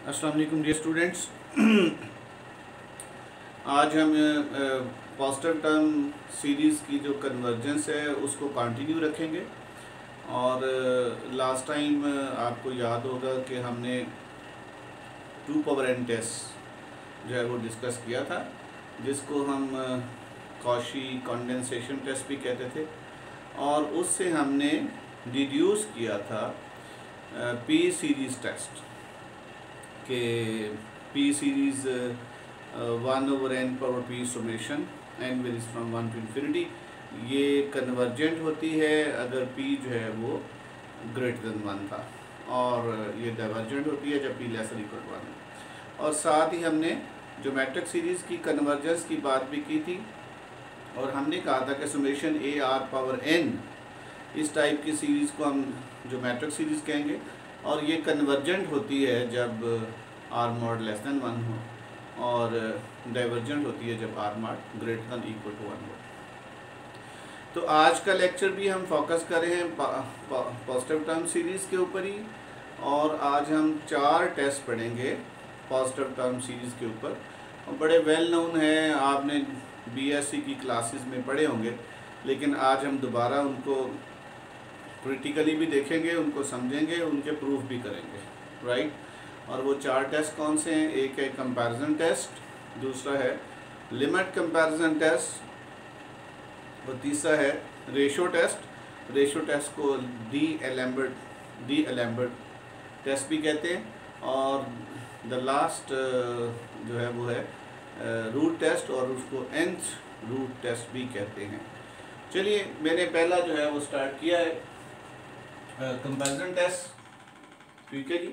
अस्सलाम वालेकुम dear students. आज हम पॉजिटिव टर्म सीरीज़ की जो कन्वर्जेंस है उसको कंटिन्यू रखेंगे। और लास्ट टाइम आपको याद होगा कि हमने 2 पावर n टेस्ट जो है वो डिस्कस किया था, जिसको हम कॉशी कंडेंसेशन टेस्ट भी कहते थे। और उससे हमने डिड्यूस किया था पी सीरीज़ टेस्ट के P series 1/n⁻p summation n varies from 1 to infinity, ये कन्वर्जेंट होती है अगर p जो है वो ग्रेटर देन 1 था, और ये डाइवर्जेंट होती है जब p लेसर इक्वल टू 1 है। और साथ ही हमने ज्योमेट्रिक सीरीज़ की कन्वर्जेंस की बात भी की थी, और हमने कहा था कि सुमेशन a⁻n इस टाइप की सीरीज़ को हम ज्योमेट्रिक सीरीज़ कहेंगे, और ये कन्वर्जेंट होती है जब r⁻< 1 हो, और डाइवर्जेंट होती है जब r⁻ greater than equal to 1 हो। तो आज का लेक्चर भी हम फोकस कर रहे हैं पॉजिटिव टर्म सीरीज़ के ऊपर ही, और आज हम 4 टेस्ट पढ़ेंगे पॉजिटिव टर्म सीरीज़ के ऊपर। और बड़े वेल नोन हैं, आपने बीएससी की क्लासेस में पढ़े होंगे, लेकिन आज हम दोबारा उनको प्रैक्टिकली भी देखेंगे, उनको समझेंगे, उनके प्रूफ भी करेंगे, राइट। और वो 4 टेस्ट कौन से हैं? एक है कंपैरिजन टेस्ट, दूसरा है लिमिट कंपैरिजन टेस्ट, और तीसरा है रेशो टेस्ट। रेशो टेस्ट को डी एलैम्बर्ट टेस्ट भी कहते हैं, और द लास्ट जो है वो है रूट टेस्ट, और उसको nth रूट टेस्ट भी कहते हैं। चलिए, मैंने पहला जो है वो स्टार्ट किया है कंपैरिजन टेस्ट, ठीक है जी।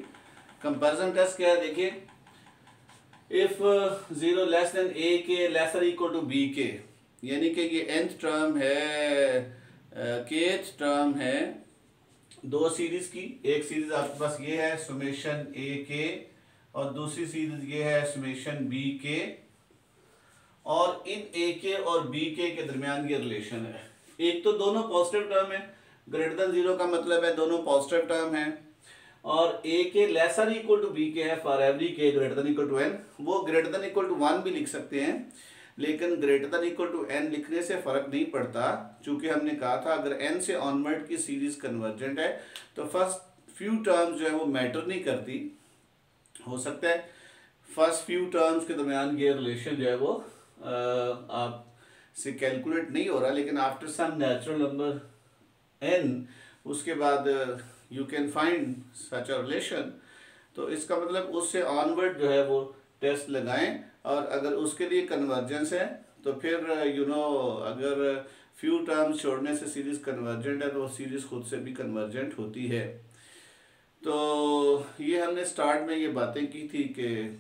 कंपैरिजन टेस्ट क्या है, देखिए, इफ 0 लेस देन a के लेसर इक्वल टू b के, यानी कि ये nth टर्म है, kth टर्म है दो सीरीज की। एक सीरीज आपके पास ये है सुमेशन a के, और दूसरी सीरीज ये है सुमेशन b के, और इन a के और b के दरमियान ये रिलेशन है। एक तो दोनों पॉजिटिव टर्म है, ग्रेटर देन 0 का मतलब है दोनों पॉजिटिव टर्म है, और a के laser equal to b k है for every k greater than equal to n। वो ग्रेटर देन इक्वल टू 1 भी लिख सकते हैं, लेकिन greater than equal to n लिखने से फर्क नहीं पड़ता, क्योंकि हमने कहा था अगर n से ऑनवर्ड की सीरीज कन्वर्जेंट है तो फर्स्ट फ्यू टर्म्स जो है वो मैटर नहीं करती। हो सकता है फर्स्ट फ्यू टर्म्स के दरमियान ये रिलेशन जो है वो आप से कैलकुलेट नहीं हो रहा, लेकिन after some natural number n उसके बाद you can find such a relation. तो इसका मतलब उससे ऑनवर्ड जो है वो टेस्ट लगाएं, और अगर उसके लिए कन्वर्जेंस है तो फिर अगर फ्यू टर्म्स छोड़ने से सीरीज कन्वर्जेंट है तो वो सीरीज खुद से भी कन्वर्जेंट होती है। तो ये हमने स्टार्ट में ये बातें की थी कि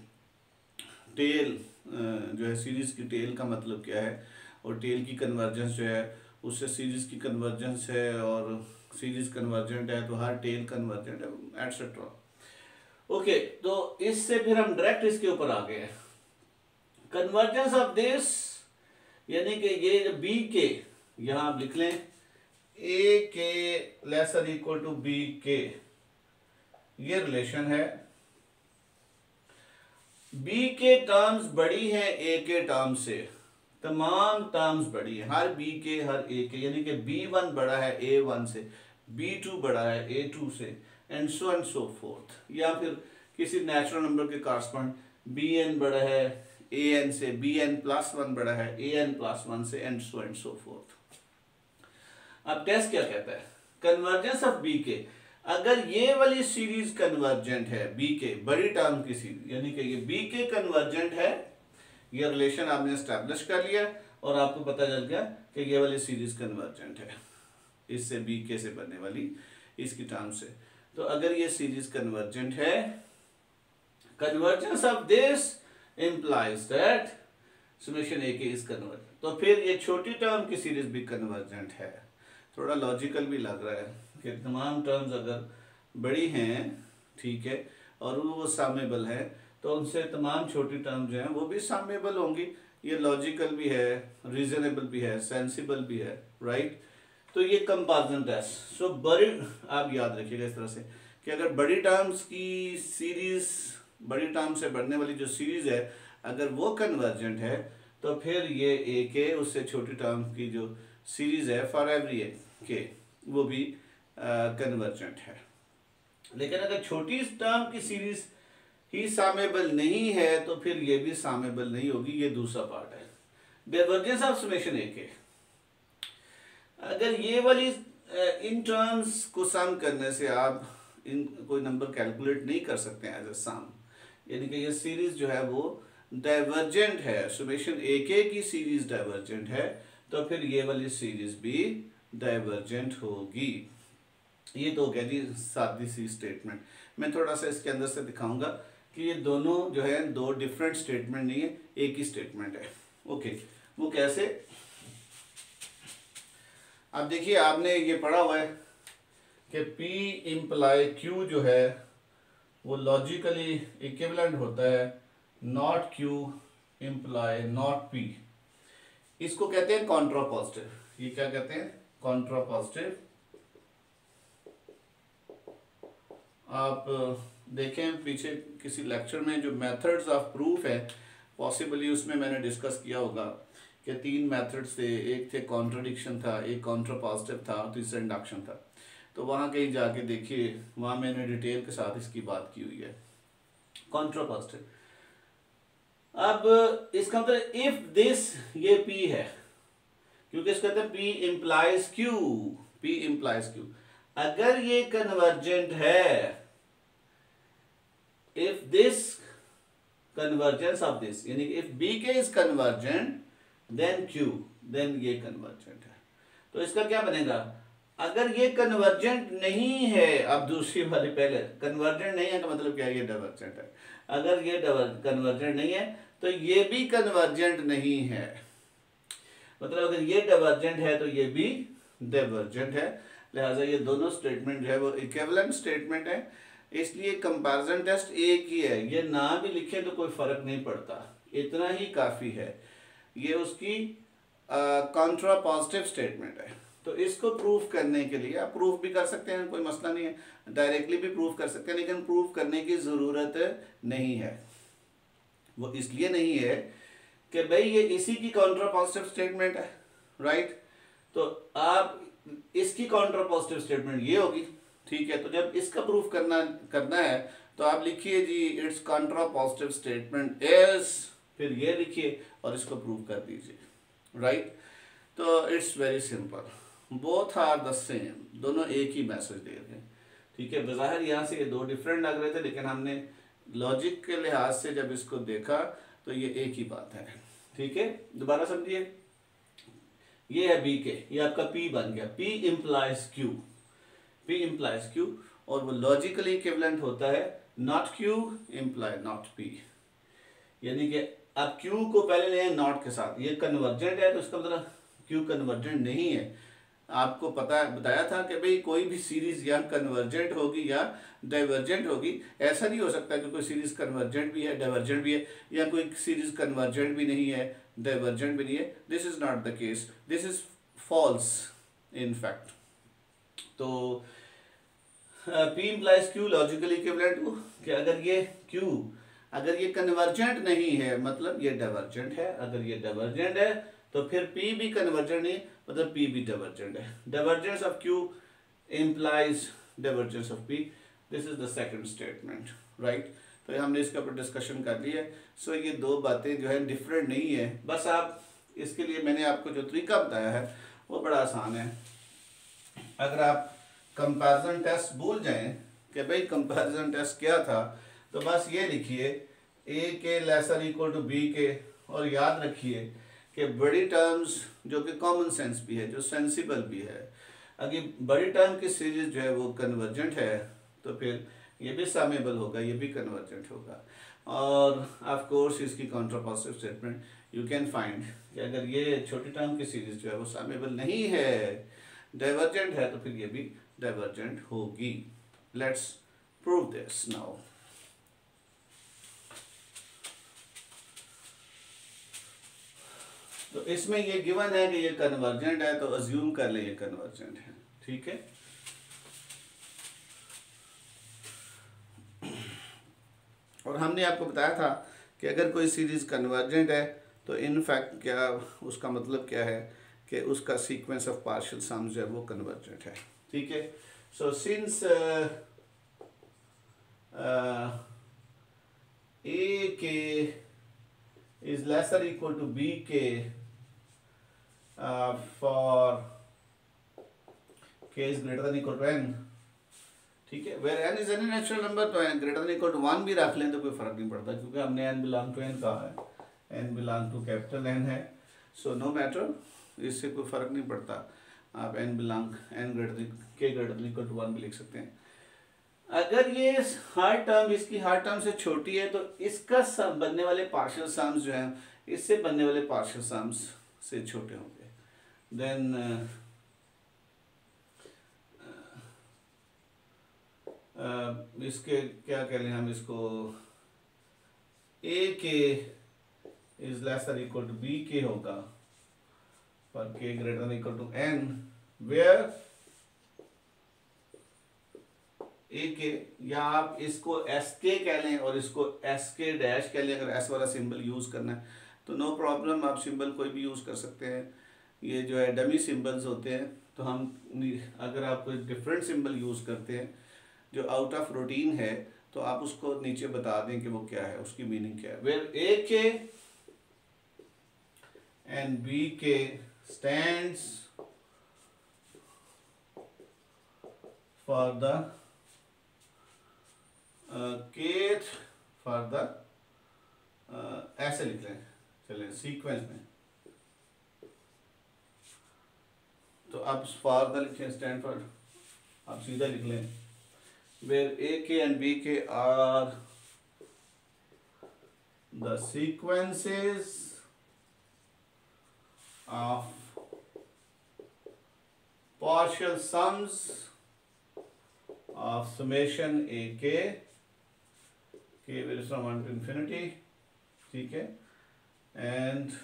टेल जो है सीरीज की टेल का मतलब क्या है, और टेल की कन्वर्जेंस जो है उससे सीरीज की कन्वर्जेंस है, और सीरीज कन्वर्जेंट है तो हर टेल कन्वर्जेंट है, एटसेट्रा। ओके, तो इससे फिर हम डायरेक्ट इसके ऊपर आ गए। कन्वर्जेंस ऑफ दिस, यानी कि ये जो बी के, यहां आप लिख लें ए के लेसर इक्वल टू बी के, ये रिलेशन है। बी के टर्म्स बड़ी हैं ए के टर्म्स से, तमाम टर्म्स बड़ी है, हर बी के हर ए के, यानी कि B1 बड़ा है A1 से, B2 बड़ा है A2 से, एंड सो फोर्थ। या फिर किसी नेचुरल नंबर के कॉरस्पॉन्ड Bn बड़ा है An से, Bn+1 बड़ा है An+1 से, एंड सो फोर्थ। अब टेस्ट क्या कहता है? कन्वर्जेंस ऑफ बी के, अगर ये वाली सीरीज कन्वर्जेंट है बी के बड़ी टर्म की सीरीज, यानी कि ये बी के कन्वर्जेंट है, ये रिलेशन आपने एस्टैब्लिश कर लिया, और आपको पता चल गया कि ये वाली सीरीज कन्वर्जेंट है इससे बी के से बनने वाली इसकी टर्म से। तो अगर ये सीरीज कन्वर्जेंट है, convergence of this implies that summation A के इज कन्वर्जेंट, तो फिर ये छोटी टर्म की सीरीज भी कन्वर्जेंट है। थोड़ा लॉजिकल भी लग रहा है कि तमाम टर्म्स अगर बड़ी हैं, ठीक है, और वो सामेबल है, तो उनसे तमाम छोटी टर्म जो हैं वो भी सामेबल होंगी। ये लॉजिकल भी है, रीजनेबल भी है, सेंसिबल भी है, राइट। तो ये कंपैरिजन टेस्ट। सो बड़ी, आप याद रखिएगा इस तरह से कि अगर बड़ी टर्म्स की सीरीज बड़ी टर्म से बढ़ने वाली जो सीरीज है अगर वो कन्वर्जेंट है तो फिर ये ए के उससे छोटी टर्म की जो सीरीज है फॉर एवरी ए के वो भी कन्वर्जेंट है। लेकिन अगर छोटी टर्म की सीरीज ही सामेबल नहीं है तो फिर ये भी सामेबल नहीं होगी। ये दूसरा पार्ट है divergence of summation A K. अगर ये वाली इन टर्म्स को सम करने से आप इन कोई नंबर कैलकुलेट नहीं कर सकते एज अ सम, यानी कि ये सीरीज जो है वो डाइवर्जेंट है, समेशन ए के की सीरीज डाइवर्जेंट है तो फिर ये वाली सीरीज भी डाइवर्जेंट होगी। ये तो हो गया जी सादी सी स्टेटमेंट। मैं थोड़ा सा इसके अंदर से दिखाऊंगा कि ये दोनों जो है दो डिफरेंट स्टेटमेंट नहीं है, एक ही स्टेटमेंट है। ओके, वो कैसे? अब देखिए आपने ये पढ़ा हुआ है कि P इम्प्लाई Q जो है वो लॉजिकली इक्विवेलेंट होता है not Q imply not P। इसको कहते हैं कॉन्ट्रापॉजिटिव। ये क्या कहते हैं? कॉन्ट्रापॉजिटिव। आप देखें पीछे किसी लेक्चर में जो मेथड्स ऑफ प्रूफ है पॉसिबली उसमें मैंने डिस्कस किया होगा कि 3 मेथड्स थे, एक थे कॉन्ट्रडिक्शन था, एक कॉन्ट्रापॉजिटिव था और तीसरा इंडक्शन था। तो वहाँ कहीं जाके देखिए, वहाँ मैंने डिटेल के साथ इसकी बात की हुई है। कॉन्ट्रापॉजिटिव, अब इसका मतलब इफ दिस ये P है, क्योंकि इसका कहते हैं P implies Q, P implies Q। अगर ये कन्वर्जेंट है, if this convergence of this, यानी if B k is convergent then Q, then ये कन्वर्जेंट है। तो इसका क्या बनेगा? अगर ये कन्वर्जेंट नहीं है, अब दूसरी वाली पहले कन्वर्जेंट नहीं है का मतलब क्या है? ये डाइवर्जेंट है। अगर ये कन्वर्जेंट नहीं है तो ये भी कन्वर्जेंट नहीं है, मतलब अगर ये डाइवर्जेंट है तो ये भी डाइवर्जेंट है। लिहाजा ये दोनों स्टेटमेंट जो है वो इक्विवेलेंट स्टेटमेंट है, इसलिए कंपैरिजन टेस्ट एक ही है। ये ना भी लिखे तो कोई फर्क नहीं पड़ता, इतना ही काफी है। ये उसकी कॉन्ट्रापॉजिटिव स्टेटमेंट है। तो इसको प्रूफ करने के लिए आप प्रूफ भी कर सकते हैं, कोई मसला नहीं है, डायरेक्टली भी प्रूफ कर सकते हैं, लेकिन प्रूफ करने की ज़रूरत नहीं है। वो इसलिए नहीं है कि भाई ये इसी की कॉन्ट्रापॉजिटिव स्टेटमेंट है, राइट? तो आप इसकी कॉन्ट्रापॉजिटिव स्टेटमेंट ये होगी, ठीक है? तो जब इसका प्रूफ करना है तो आप लिखिए जी इट्स कॉन्ट्रापॉजिटिव स्टेटमेंट इज, फिर ये लिखिए और इसको प्रूव कर दीजिए, राइट? तो it's very simple, both are the same, दोनों एक ही मैसेज दे रहे हैं, ठीक है? बज़ाहिर यहाँ से ये दो डिफरेंट लग रहे थे, लेकिन हमने लॉजिक के लिहाज से जब इसको देखा तो ये एक ही बात है, ठीक है? दोबारा समझिए, ये है B के, ये आपका P बन गया, P implies Q, P implies Q, और वो लॉजिकली इक्विवेलेंट होता है not Q imply not P, यानी कि आप Q को पहले ले नॉट के साथ, ये कन्वर्जेंट है तो इसका मतलब Q कन्वर्जेंट नहीं है। आपको बताया था कि भाई कोई भी सीरीज या कन्वर्जेंट होगी या डाइवर्जेंट होगी, ऐसा नहीं हो सकता कि कोई सीरीज कन्वर्जेंट भी है डाइवर्जेंट भी है, या कोई सीरीज कन्वर्जेंट भी नहीं है डाइवर्जेंट भी नहीं है। This is not the case, this is falls in fact. तो P implies Q logically equivalent कि अगर ये कन्वर्जेंट नहीं है मतलब ये डाइवर्जेंट है, अगर ये डाइवर्जेंट है तो फिर P भी कन्वर्जेंट नहीं मतलब P भी डाइवर्जेंट है। Divergence of Q implies divergence of P, this is the second statement, right? तो हमने इसके ऊपर डिस्कशन कर ली है। सो ये दो बातें जो है डिफरेंट नहीं है, बस आप इसके लिए मैंने आपको जो तरीका बताया है वो बड़ा आसान है। अगर आप कंपैरिजन टेस्ट भूल जाएं कि भाई कंपैरिजन टेस्ट क्या था, तो बस ये लिखिए A के लेसर इक्वल टू B के, और याद रखिए कि बड़ी टर्म्स जो कि कॉमन सेंस भी है, जो सेंसिबल भी है, अगर बड़ी टर्म की सीरीज जो है वो कन्वर्जेंट है तो फिर ये भी सामेबल होगा, ये भी कन्वर्जेंट होगा। और ऑफ कोर्स इसकी contrapositive statement you can find कि अगर ये छोटी टर्म की सीरीज जो है वो सामेबल नहीं है, डाइवर्जेंट है, तो फिर ये भी डाइवर्जेंट होगी। Let's prove this now. तो इसमें ये गिवन है कि ये कन्वर्जेंट है, तो अज्यूम कर ले ये कन्वर्जेंट है, ठीक है? और हमने आपको बताया था कि अगर कोई सीरीज़ कन्वर्जेंट है तो इन फैक्ट क्या उसका मतलब क्या है कि उसका सीक्वेंस ऑफ पार्शियल सम्स जो है वो कन्वर्जेंट है। ठीक है, सो सिंस ए के is lesser equal to B K for K is greater than equal to N, ठीक है, where N is any natural number, तो N greater than equal to 1 भी रख लें तो कोई फर्क नहीं पड़ता, क्योंकि हमने एन बिलोंग टू एन कहा है, n belong to capital n है, सो नो मैटर, इससे कोई फर्क नहीं पड़ता, आप n belong n greater than equal to 1 भी लिख सकते हैं। अगर ये हर टर्म इसकी हर टर्म से छोटी है तो इसका बनने वाले पार्शियल सम्स जो हैं इससे बनने वाले पार्शियल सम्स से छोटे होंगे, देन इसके क्या कह लें हम इसको, ए के is lesser equal to B K होगा पर K greater than equal to N, where A K, या आप इसको एस के कह लें और इसको एस के डैश कह लें, अगर एस वाला सिंबल यूज करना है तो नो प्रॉब्लम, आप सिंबल कोई भी यूज कर सकते हैं, ये जो है डमी सिंबल्स होते हैं, तो हम अगर आप कोई डिफरेंट सिंबल यूज करते हैं जो आउट ऑफ रूटीन है तो आप उसको नीचे बता दें कि वो क्या है, उसकी मीनिंग क्या है, वेयर ए के एंड बी के stands for the kth for the, ऐसे लिख लें, चलें सीक्वेंस में, तो आप फॉर द लिखें, स्टैंड फॉर आप सीधा लिख लें, where A K and B K are the sequences of partial sums of summation A K, K varies from 1 to infinity, ठीक है, and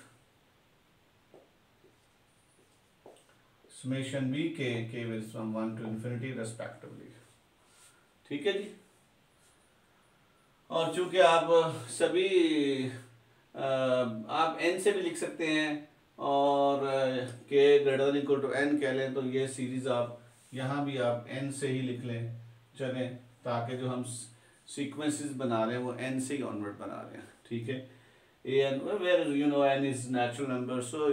summation B K, K varies from 1 to infinity respectively, ठीक है जी। और चूंकि आप सभी आप n से भी लिख सकते हैं और k greater than equal to n कह लें, तो ये सीरीज आप यहाँ भी आप n से ही लिख लें, चलें, ताकि जो हम सीक्वेंसेस बना रहे हैं वो n से ही ऑनवर्ड बना रहे हैं, ठीक है, an where you know n is natural number, so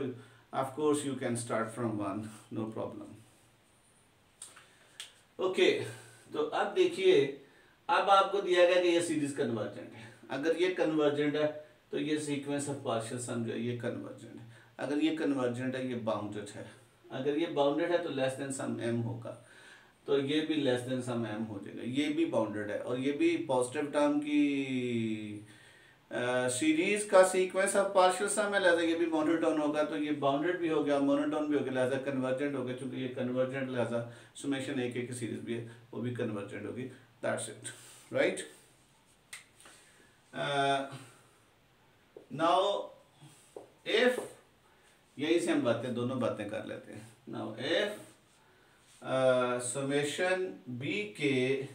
of course you can start from 1, no problem, okay। तो अब देखिए, अब आपको दिया गया कि ये सीरीज कन्वर्जेंट है, अगर ये कन्वर्जेंट है तो ये सीक्वेंस ऑफ पार्शियल सम जो है ये कन्वर्जेंट है, अगर ये कन्वर्जेंट है ये बाउंडेड है, अगर ये बाउंडेड है तो लेस देन सम m होगा, तो ये भी लेस देन सम m हो जाएगा, ये भी बाउंडेड है और ये भी पॉजिटिव टर्म की सीरीज का सीक्वेंस ऑफ पार्शियल सम है, लिहाजा ये भी मोनोटोन होगा, तो ये बाउंडेड भी हो गया, मोनोटोन भी हो गया, लिहाजा कन्वर्जेंट हो गया, क्योंकि ये कन्वर्जेंट लिहाजा सुमेशन एक की सीरीज भी है वो भी कन्वर्जेंट होगी, that's it, right. Now if, यही से हम दोनों बातें कर लेते हैं, now if summation b k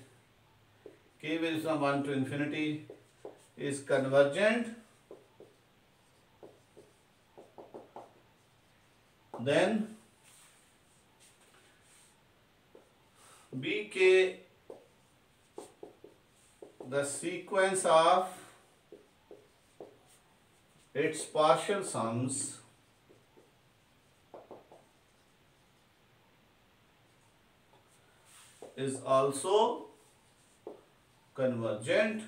varies from 1 to infinity is convergent, then bk, the sequence of its partial sums is also convergent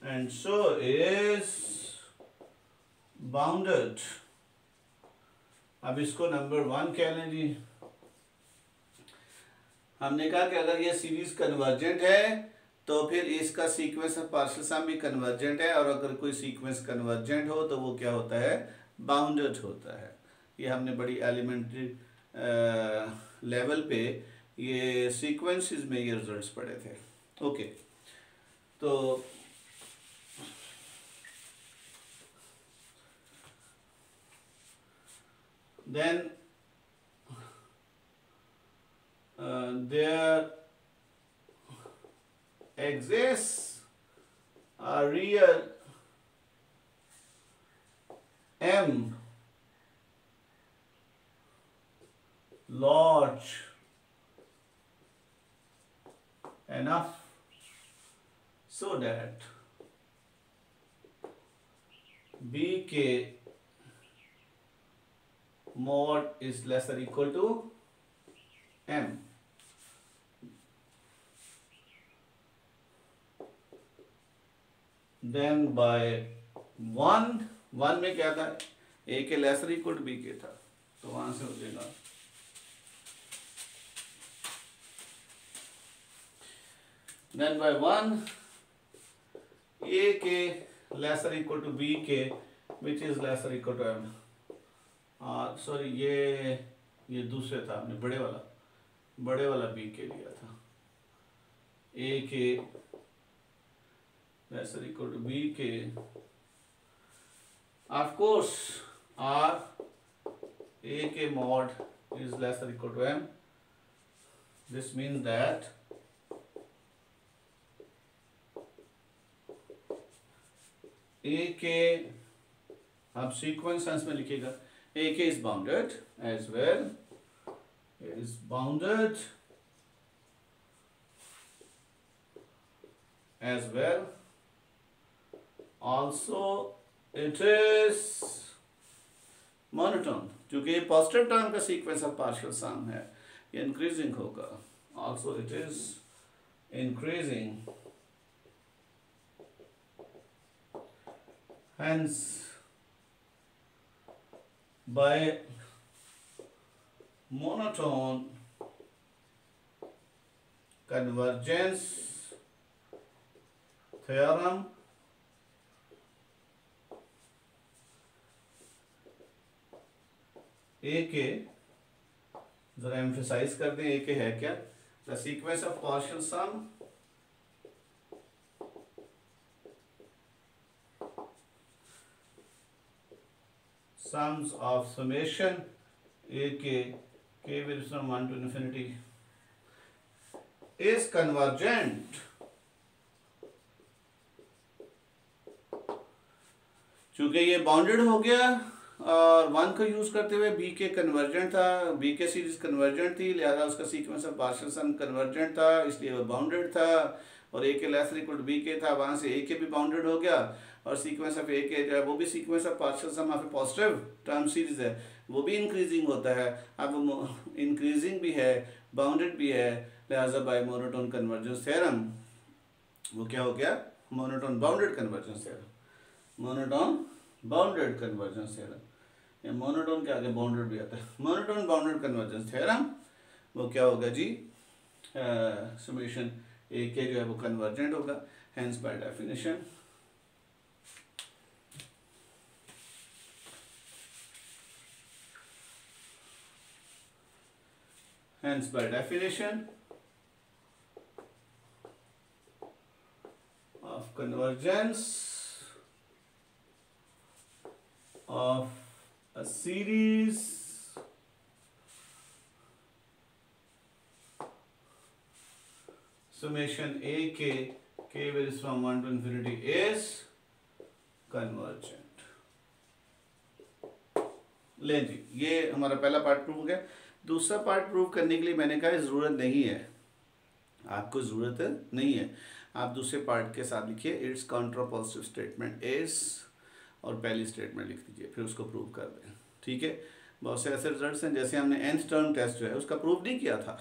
and so is bounded। अब इसको नंबर 1 कह लें जी, हमने कहा कि अगर ये सीरीज कन्वर्जेंट है तो फिर इसका सीक्वेंस ऑफ पार्शियल सम भी कन्वर्जेंट है, और अगर कोई सीक्वेंस कन्वर्जेंट हो तो वो क्या होता है, बाउंडेड होता है। ये हमने बड़ी एलिमेंट्री लेवल पे ये सीक्वेंसेस में ये रिजल्ट्स पढ़े थे, ओके। तो then there exists a real M large enough so that BK mod is less or equal to M. Then by one में क्या था, ए के लेसर इक्वल टू बी के था, तो वहां से हो जाएगा देन बाय वन ए के laser equal to B k which is lesser equal to m. Sorry ये दूसरे था, हमने बड़े वाला बी के लिया था, ए के lesser equal to b k, of course r a k mod is lesser equal to m. This means that a k, अब सीक्वेंस सेंस में लिखिएगा, a k is bounded as well, it is bounded as well, also it is monotone, क्योंकि ये positive term का sequence of partial सम है, ये increasing होगा, also it is increasing, hence by monotone convergence theorem ए के, जरा एम्फेसाइज कर दें, ए के है क्या, the sequence of partial sums of summation a k varies from 1 to infinity is convergent, चूंकि ये बाउंडेड हो गया और वन को यूज करते हुए बी के कन्वर्जेंट था, बी के सीरीज कन्वर्जेंट थी, लिहाजा उसका sequence of partial sum convergent था, इसलिए वो बाउंडेड था, और ए के लेसर इक्वल टू बी के था, वहां से ए के भी बाउंडेड हो गया, और सीक्वेंस ऑफ ए के जो है वो भी sequence of partial sum of positive term series है, वो भी इंक्रीजिंग होता है, अब वो इंक्रीजिंग भी है, बाउंडेड भी है, लिहाजा बाय मोनोटोन कन्वर्जेंस थ्योरम वो क्या हो गया, monotone bounded convergence theorem, monotone bounded convergence theorem, या मोनोटोन के आगे बाउंडेड भी आता है, मोनोटोन बाउंडेड कन्वर्जेंस थ्योरम वो क्या होगा जी, समेशन ए के जो है वो कन्वर्जेंट होगा, hence by definition of convergence of a series summation a k varies from 1 to infinity is convergent। ले जी, ये हमारा पहला पार्ट प्रूव हो गया। दूसरा पार्ट प्रूव करने के लिए मैंने कहा ज़रूरत नहीं है, आपको ज़रूरत नहीं है, आप दूसरे पार्ट के साथ लिखिए इट्स कॉन्ट्रापोजिटिव स्टेटमेंट इज, और पहली स्टेटमेंट लिख दीजिए, फिर उसको प्रूव कर दें, ठीक है। बहुत से ऐसे रिजल्ट्स हैं, जैसे हमने nth टर्म टेस्ट जो है उसका प्रूव नहीं किया था,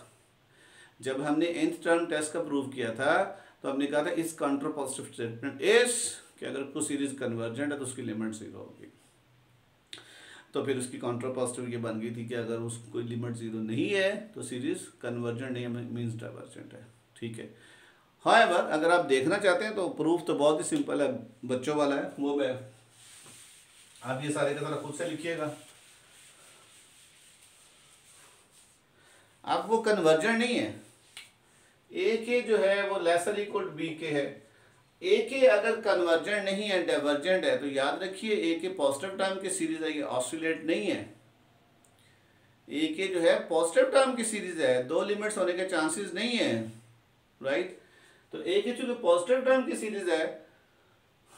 जब हमने nth टर्म टेस्ट का प्रूव किया था तो हमने कहा था इस कॉन्ट्रापोजिटिव स्टेटमेंट इज कि अगर कोई सीरीज कन्वर्जेंट है तो उसकी लिमिट 0 होगी, तो फिर उसकी कॉन्ट्रापोजिटिव ये बन गई थी कि अगर उसकी कोई लिमिट 0 नहीं है तो सीरीज कन्वर्जेंट नहीं है, मीन्स डाइवर्जेंट है, ठीक है। हाउएवर अगर आप देखना चाहते हैं तो प्रूफ तो बहुत ही सिंपल है, बच्चों वाला है, वो मैं आप ये सारे का जरा खुद से लिखिएगा। अब वो कन्वर्जेंट नहीं है, ए के जो है वो लेसर इक्वल टू बी के है, ए के अगर कन्वर्जेंट नहीं है डाइवर्जेंट है तो याद रखिए ए के पॉजिटिव टर्म की सीरीज है, ये ऑसिलेट नहीं है, ए के जो है पॉजिटिव टर्म की सीरीज है, दो लिमिट्स होने के चांसेस नहीं है, राइट। तो ए के चूंकि पॉजिटिव टर्म की सीरीज है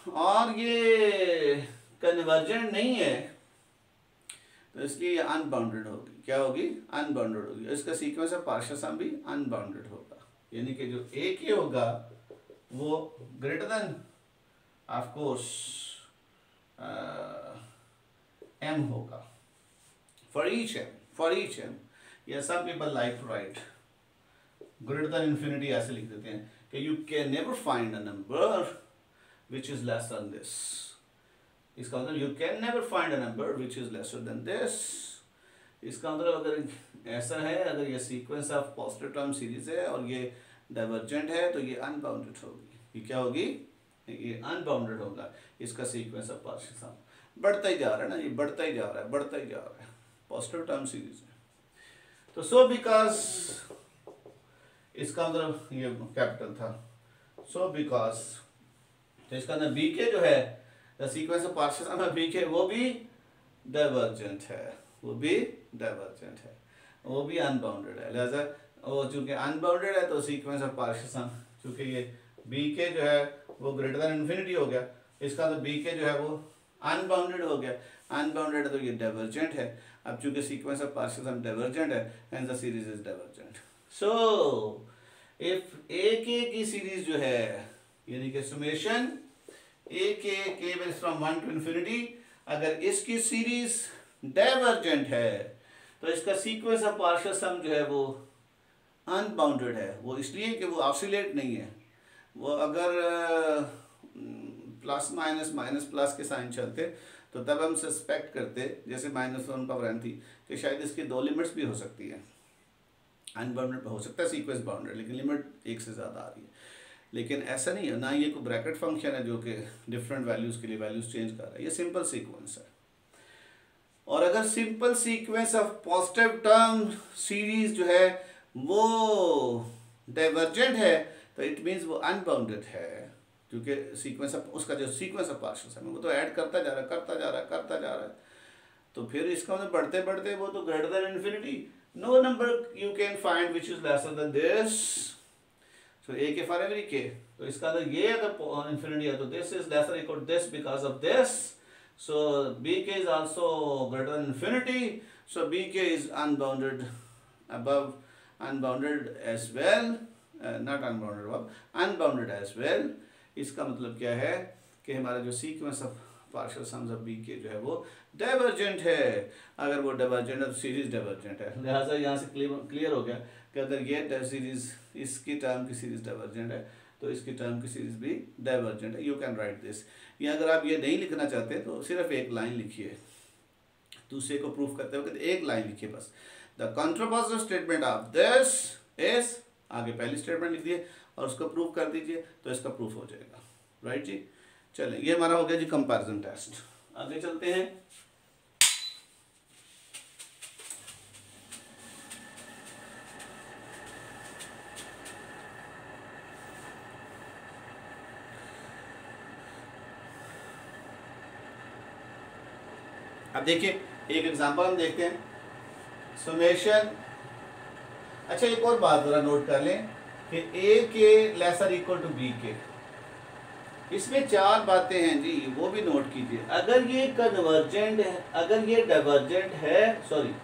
और ये कन्वर्जेंट नहीं है, तो इसलिए ये अनबाउंडेड होगी। क्या होगी? अनबाउंडेड होगी। इसका सीक्वेंस ऑफ पार्शियल सम भी अनबाउंडेड होगा, यानी कि जो ए के होगा वो greater then of course m होगा for each m, या some people like to write greater than infinity ऐसे लिख देते हैं कि you can never find a number which is less than this। इसका मतलब you can never find a number which is lesser than this। इसका मतलब अगर ऐसा है, अगर ये sequence of positive term series है और ये डाइवर्जेंट है, तो ये अनबाउंडेड होगी। ये क्या होगी? ये अनबाउंडेड होगा। इसका सीक्वेंस ऑफ पार्शियल सम बढ़ता ही जा रहा है ना, ये बढ़ता ही जा रहा है, बढ़ता ही जा रहा है, पॉजिटिव टर्म सीरीज है। तो सो बिकॉज इसका मतलब ये कैपिटल था, सो बिकॉज, तो इसका अंदर बी के जो है the sequence of partial sum b k वो भी डाइवर्जेंट है, वो भी डाइवर्जेंट है, वो भी अनबाउंडेड है। लिहाजा वो चूंकि अनबाउंडेड है तो सीक्वेंस ऑफ पार्शियल सम, चूंकि ये बी के जो है वो ग्रेटर देन इन्फिनिटी हो गया, इसका तो बी के जो है वो अनबाउंडेड हो गया। अनबाउंडेड है तो ये डाइवर्जेंट है। अब चूंकि sequence of partial sum divergent है, hence the series is divergent. So if A K की सीरीज जो है, यानी कि समेशन ए के इज फ्रॉम 1 टू इन्फिनिटी, अगर इसकी सीरीज डाइवर्जेंट है तो इसका सीक्वेंस ऑफ पार्शियल सम जो है वो अनबाउंडेड है। वो इसलिए कि वो ऑसिलेट नहीं है। वो अगर प्लस माइनस माइनस प्लस के साइन चलते तो तब हम सस्पेक्ट करते, जैसे -1 पावर n थी, कि शायद इसकी 2 लिमिट्स भी हो सकती है। अनबाउंडेड हो सकता है सीक्वेंस बाउंडेड, लेकिन लिमिट एक से ज़्यादा आ रही है। लेकिन ऐसा नहीं है, ना ये कोई ब्रैकेट फंक्शन है जो कि डिफरेंट वैल्यूज़ के लिए वैल्यूज़ चेंज कर रहा है। ये सिंपल सीक्वेंस है। और अगर simple sequence of positive term series जो है वो डाइवर्जेंट है तो इट मीन्स वो अनबाउंडेड है, क्योंकि सीक्वेंस ऑफ उसका जो सीक्वेंस ऑफ पार्शियल सम है वो तो ऐड करता जा रहा है, करता जा रहा है, करता जा रहा है। तो फिर इसका मतलब बढ़ते बढ़ते वो तो greater than infinity, no number you can find which is lesser than this. So A K for every के, तो इसका अगर ये अगर इन्फिनिटी है तो this is lesser equal to this because of this. So bk is also greater than infinity, so bk is unbounded above, unbounded as well, not unbounded above, unbounded as well। इसका मतलब क्या है कि हमारा जो sequence of partial sums of bk जो है वो डाइवर्जेंट है। अगर वो डाइवर्जेंट है तो सीरीज डाइवर्जेंट है। लिहाजा यहाँ से क्लियर हो गया कि अगर ये सीरीज, इसकी टर्म की सीरीज डाइवर्जेंट है तो इसकी टर्म की सीरीज भी डाइवर्जेंट है। You can write this. या अगर आप ये नहीं लिखना चाहते तो सिर्फ एक लाइन लिखिए, दूसरे को प्रूफ करते हुए एक लाइन लिखिए बस। The contrapositive statement of this is, आगे पहली स्टेटमेंट लिख दिए और उसको प्रूफ कर दीजिए तो इसका प्रूफ हो जाएगा। राइट जी, चलें, ये हमारा हो गया जी कंपैरिजन टेस्ट। आगे चलते हैं। अब देखिए एक एग्जांपल हम देखते हैं, समेशन। अच्छा एक और बात जरा नोट कर लें कि ए के लेसर इक्वल टू बी के, इसमें 4 बातें हैं जी, वो भी नोट कीजिए। अगर ये कन्वर्जेंट है, अगर ये डाइवर्जेंट है, सॉरी,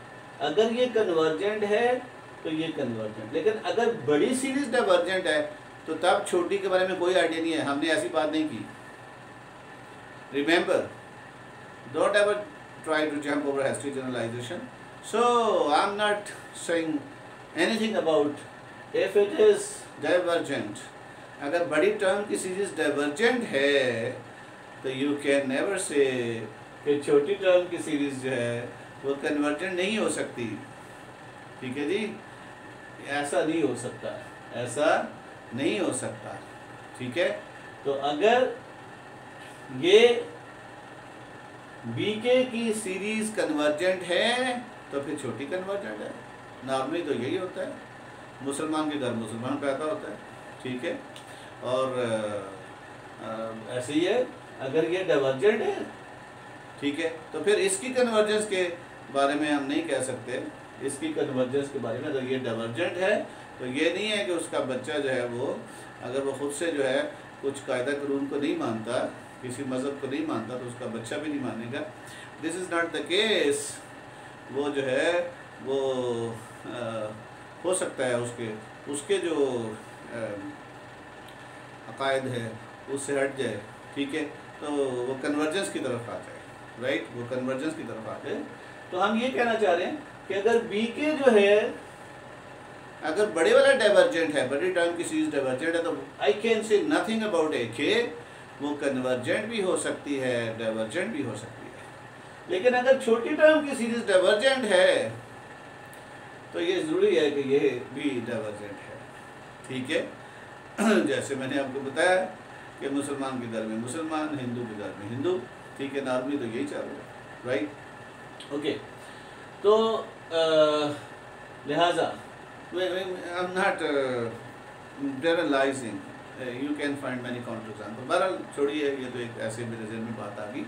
अगर ये कन्वर्जेंट है तो ये कन्वर्जेंट, लेकिन अगर बड़ी सीरीज डाइवर्जेंट है तो तब छोटी के बारे में कोई आइडिया नहीं है, हमने ऐसी बात नहीं की। Remember, don't ever try to jump over hasty generalization. So I'm not saying anything about if it is divergent. अगर बड़ी टर्म की सीरीज डाइवर्जेंट है तो यू कैन नेवर से कि छोटी टर्म की सीरीज जो है वो कन्वर्जेंट नहीं हो सकती। ठीक है जी, ऐसा नहीं हो सकता, ऐसा नहीं हो सकता। ठीक है, तो अगर ये बीके की सीरीज कन्वर्जेंट है तो फिर छोटी कन्वर्जेंट है। नॉर्मली तो यही होता है, मुसलमान के घर मुसलमान पैदा होता है। ठीक है, और ऐसे ही है अगर ये डाइवर्जेंट है, ठीक है, तो फिर इसकी कन्वर्जेंस के बारे में हम नहीं कह सकते इसकी कन्वर्जेंस के बारे में। अगर ये डाइवर्जेंट है तो ये नहीं है कि उसका बच्चा जो है वो, अगर वो खुद से जो है कुछ कायदा कानून को नहीं मानता, किसी मज़हब को नहीं मानता, तो उसका बच्चा भी नहीं मानेगा। This is not the case. वो जो है वो हो सकता है उसके जो अकायद है उससे हट जाए, ठीक है, तो वो कन्वर्जेंस की तरफ आ जाए, राइट, वो कन्वर्जेंस की तरफ आ जाए। तो हम ये कहना चाह रहे हैं कि अगर बी के जो है, अगर बड़े वाला डाइवर्जेंट है, बड़ी टर्म की सीरीज डाइवर्जेंट है, तो I can say nothing about A K, वो कन्वर्जेंट भी हो सकती है, डाइवर्जेंट भी हो सकती है। लेकिन अगर छोटी टर्म की सीरीज डाइवर्जेंट है तो ये ज़रूरी है कि ये भी डाइवर्जेंट है, ठीक है। जैसे मैंने आपको बताया कि मुसलमान के घर में मुसलमान, हिंदू के घर में हिंदू, ठीक है, नॉर्मली तो यही चल रहा है, राइट, ओके। तो लिहाजा I am not generalising, you can find many counter example. बहरहाल छोड़िए, ये तो एक ऐसे मेरे ज़हन में बात आ गई।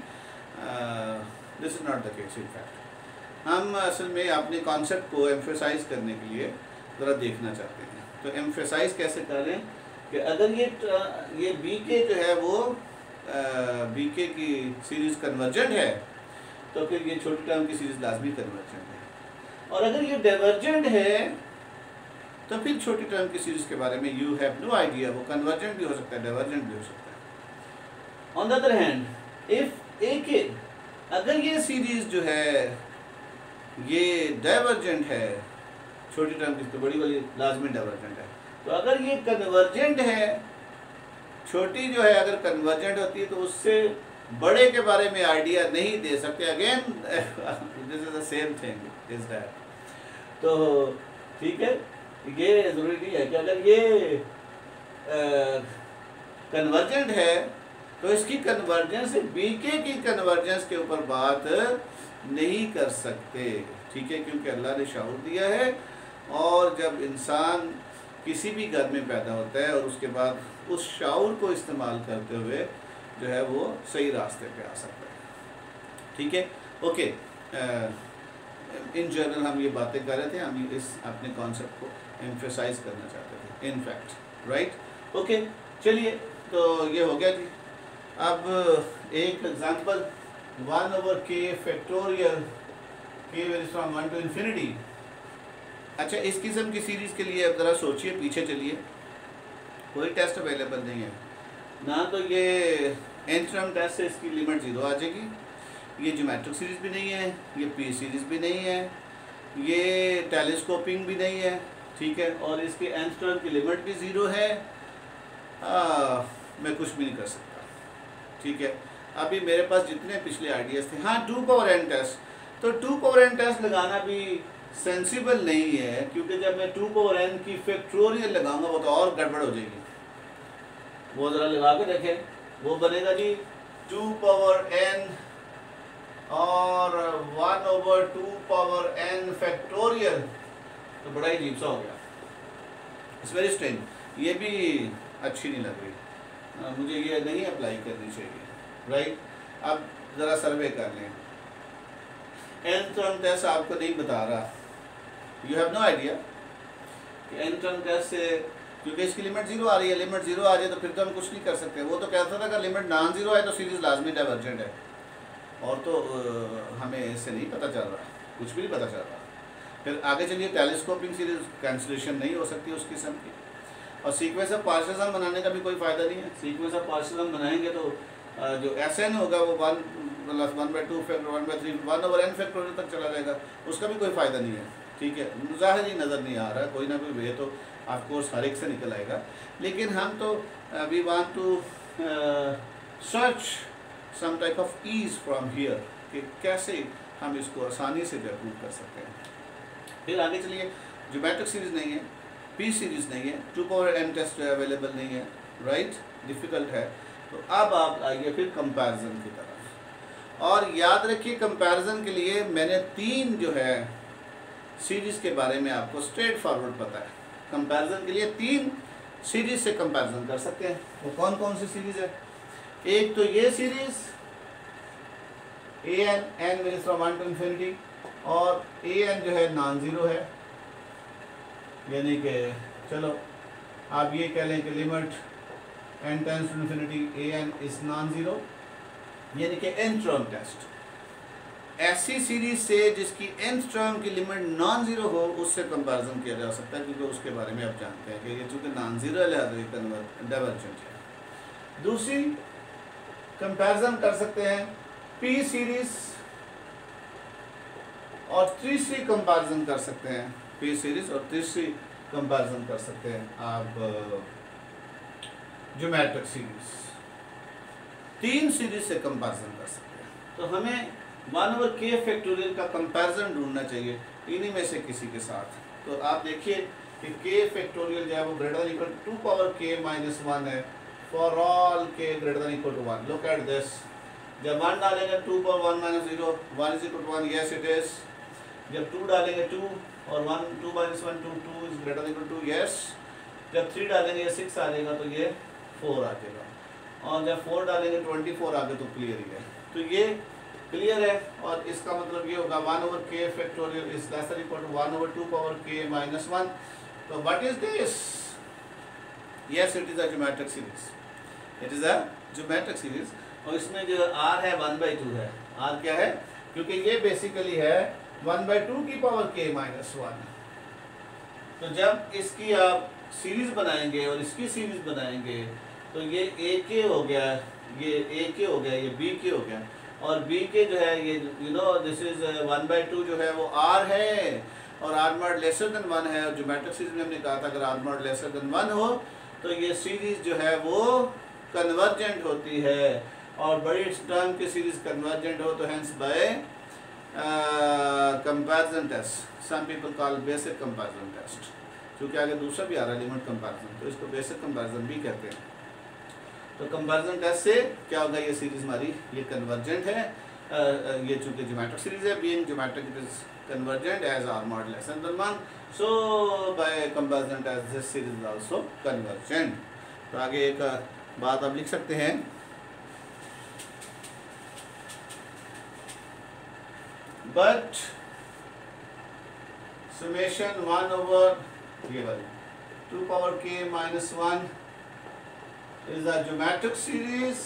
This is not the case in fact. हम असल में अपने कॉन्सेप्ट को एम्फेसाइज करने के लिए ज़रा देखना चाहते हैं। तो एम्फेसाइज कैसे करें कि अगर ये बी के जो है वो बी के की सीरीज़ कन्वर्जेंट है, तो फिर ये छोटी टर्म की सीरीज़ लाजमी कन्वर्जेंट है। और अगर ये डाइवर्जेंट है तो फिर छोटी टर्म की सीरीज़ के बारे में यू हैव नो आइडिया, वो कन्वर्जेंट भी हो सकता है, डाइवर्जेंट भी हो सकता है। On the other hand, if A K, अगर ये सीरीज़ जो है ये डाइवर्जेंट है, छोटी टर्म की तो बड़ी वाली लाजमी डाइवर्जेंट है, तो अगर ये कन्वर्जेंट है, छोटी जो है अगर कन्वर्जेंट होती है तो उससे बड़े के बारे में आइडिया नहीं दे सकते। Again this is the same thing is that. तो ठीक है, ये ज़रूरी नहीं है कि अगर ये कन्वर्जेंट है तो इसकी कन्वर्जेंस बीके की कन्वर्जेंस के ऊपर बात नहीं कर सकते, ठीक है, क्योंकि अल्लाह ने शऊर दिया है। और जब इंसान किसी भी घर में पैदा होता है और उसके बाद उस शऊर को इस्तेमाल करते हुए जो है वो सही रास्ते पे आ सकता है, ठीक है, ओके। इन जनरल हम ये बातें कर रहे थे, हम इस अपने कॉन्सेप्ट को एम्फेसाइज करना चाहते थे, इन फैक्ट, राइट, ओके। चलिए, तो ये हो गया जी। अब एक example, 1/k factorial k varies from 1 to infinity। अच्छा, इस किस्म की सीरीज़ के लिए अब ज़रा सोचिए, पीछे चलिए, कोई टेस्ट अवेलेबल नहीं है ना, तो ये nth टर्म टेस्ट से इसकी लिमिट 0 आ जाएगी, ये ज्योमेट्रिक सीरीज़ भी नहीं है, ये पी सीरीज़ भी नहीं है, ये टेलीस्कोपिंग भी नहीं है, ठीक है, और इसके nth टर्म की लिमिट भी 0 है। मैं कुछ भी नहीं कर सकता, ठीक है। अभी मेरे पास जितने पिछले आइडियाज़ थे, हाँ 2 पावर n टेस्ट, तो 2 पावर n टेस्ट लगाना भी सेंसिबल नहीं है, क्योंकि जब मैं 2 पावर n की फैक्टोरियल लगाऊंगा वो तो और गड़बड़ हो जाएगी। वो ज़रा लगा के देखें, वो बनेगा जी 2 पावर n और 1/2 पावर n फैक्टोरियल, तो बड़ा ही अजीब सा हो गया, इट्स वेरी स्ट्रेंज, ये भी अच्छी नहीं लग रही, मुझे ये नहीं अप्लाई करनी चाहिए, राइट। अब ज़रा सर्वे कर लें, nth टर्म टेस्ट आपको नहीं बता रहा, यू हैव नो आइडिया कि nth टर्म टेस्ट से, क्योंकि इसकी लिमिट 0 आ रही है, लिमिट 0 आ जाए तो फिर तो हम कुछ नहीं कर सकते। वो तो कहता था कि लिमिट नॉन 0 है तो सीरीज़ लाजमी डाइवर्जेंट है, और तो हमें इससे नहीं पता चल रहा, कुछ भी नहीं पता चल रहा। फिर आगे चलिए, टेलीस्कोपिंग सीरीज कैंसिलेशन नहीं हो सकती उस किस्म की, और सीक्वेंस ऑफ पार्शियल बनाने का भी कोई फ़ायदा नहीं है। सीक्वेंस ऑफ पार्शियल बनाएंगे तो जो SN होगा वो 1 + 1/2 फैक्टर 1/3 1/n फैक्टोरियल तक चला जाएगा, उसका भी कोई फ़ायदा नहीं है, ठीक है। ज़ाहिर ही नज़र नहीं आ रहा, कोई ना कोई वे तो ऑफकोर्स हर एक से निकल आएगा, लेकिन हम तो we want to search some type of ease from here कि कैसे हम इसको आसानी से प्रूव कर सकते हैं। फिर आगे चलिए, ज्योमेट्रिक सीरीज़ नहीं है, पी सीरीज़ नहीं है, 2 पावर n टेस्ट अवेलेबल नहीं है, राइट, डिफ़िकल्ट है। तो अब आप आइए फिर कंपैरिजन की तरफ, और याद रखिए कंपैरिजन के लिए मैंने 3 जो है सीरीज़ के बारे में आपको स्ट्रेट फॉरवर्ड पता है। कंपैरिजन के लिए 3 सीरीज़ से कंपैरिजन कर सकते हैं। वो कौन कौन सी सीरीज़ है? एक तो ये series an n varies from 1 to infinity, और ए एन जो है नॉन ज़ीरो है, यानी कि चलो आप ये कह लें कि limit n tends to infinity a n is non zero, यानी कि n टर्म टेस्ट। ऐसी सीरीज से जिसकी n टर्म की लिमिट नॉन ज़ीरो हो उससे कंपैरिजन किया जा सकता है, क्योंकि उसके बारे में आप जानते हैं कि ये चूँकि नॉन ज़ीरो है लिहाजा ये डाइवर्जेंट है। दूसरी कंपैरिजन कर सकते हैं p सीरीज, और तीसरी कंपैरिजन कर सकते हैं p सीरीज, और तीसरी कंपैरिजन कर सकते हैं आप ज्योमेट्रिक सीरीज। 3 सीरीज से कंपैरिजन कर सकते हैं। तो हमें 1/k फैक्टोरियल का कंपैरिजन ढूंढना चाहिए इन्हीं में से किसी के साथ। तो आप देखिए कि k फैक्टोरियल जो है वो greater than equal to 2 power k - 1 है for all k greater than equal to 1। Look at this, जब 1 डालेंगे 2 power 1 - 0, 1 is equal to 1, yes it is। जब 2 डालेंगे 2 और 1 2 - 1 2 2 is greater than equal to 2, yes। जब 3 डालेंगे ये 6 आ जाएगा तो ये 4 आ जाएगा, और जब 4 डालेंगे 24 आ गए तो क्लियर ही है। तो ये क्लियर है, और इसका मतलब ये होगा 1/k factorial is less than equal to 1/2 power k - 1। तो what is this? Yes, it is a geometric series, it is a geometric series. और इसमें जो r है 1/2 है। r क्या है? क्योंकि ये बेसिकली है 1/2 की पावर k - 1। तो जब इसकी आप सीरीज बनाएंगे और इसकी सीरीज बनाएंगे तो ये ak हो गया, ये ak हो गया, ये bk हो गया, और bk जो है ये दिस इज 1/2 जो है वो r है, और r mod लेसर देन 1 है। और ज्योमेट्रिक सीरीज में हमने कहा था अगर r mod लेसर देन 1 हो तो ये सीरीज जो है वो कन्वर्जेंट होती है, और बड़ी टर्म की सीरीज कन्वर्जेंट हो तो hence by comparison test, some people call basic comparison test. क्योंकि आगे दूसरा भी आ रहा है लिमिट कंपैरिजन, तो इसको बेसिक कंपैरिजन भी कहते हैं। तो कंपैरिजन टेस्ट से क्या होगा, ये सीरीज हमारी ये कन्वर्जेंट है, ये चूंकि ज्योमेट्रिक सीरीज है, being geometric it is convergent as r mod less than 1, so by comparison test this series is also convergent. तो आगे एक बात आप लिख सकते हैं, बट summation 1/, ये वाली 2 power k - 1 is a geometric series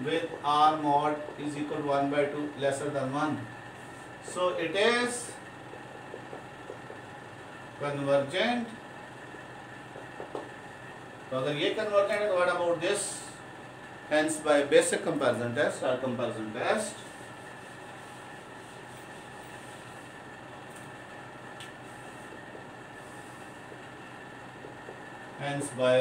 with r mod is equal to 1/2 lesser than 1. So it is convergent. तो अगर ये convergent है तो what about this? Hence by basic comparison test or comparison test, hence by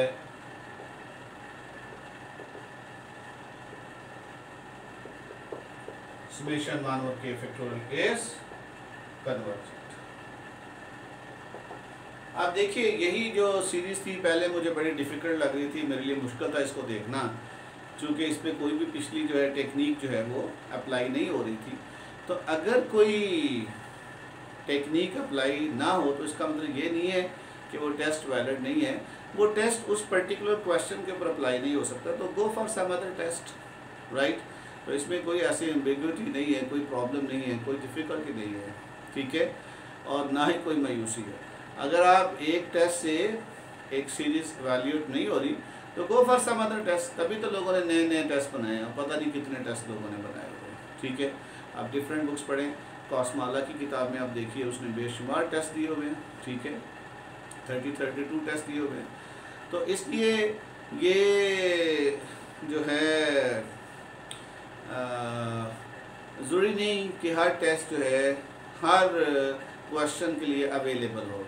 summation 1/k factorial is convergent। आप देखिए यही जो series थी पहले मुझे बड़ी डिफ़िकल्ट लग रही थी, मेरे लिए मुश्किल था इसको देखना, क्योंकि इस पर कोई भी पिछली जो है टेक्निक जो है वो अप्लाई नहीं हो रही थी। तो अगर कोई टेक्निक अप्लाई ना हो तो इसका मतलब ये नहीं है कि वो टेस्ट वैलिड नहीं है, वो टेस्ट उस पर्टिकुलर क्वेश्चन के ऊपर अप्लाई नहीं हो सकता, तो go for some other test, right. तो इसमें कोई ऐसी एम्बिग्विटी नहीं है, कोई प्रॉब्लम नहीं है, कोई डिफ़िकल्टी नहीं है, ठीक है, और ना ही कोई मायूसी है। अगर आप एक टेस्ट से एक सीरीज वैल्यूट नहीं हो रही तो go for some other test. तभी तो लोगों ने नए नए टेस्ट बनाए हैं, पता नहीं कितने टेस्ट लोगों ने बनाए हुए, ठीक है। आप डिफरेंट बुक्स पढ़ें, कॉस्माला की किताब में आप देखिए उसने बेशुमार टेस्ट दिए हुए हैं, ठीक है, 32 टेस्ट दिए हुए हैं। तो इसलिए ये जो है ज़रूरी नहीं कि हर टेस्ट जो है हर क्वेश्चन के लिए अवेलेबल हो।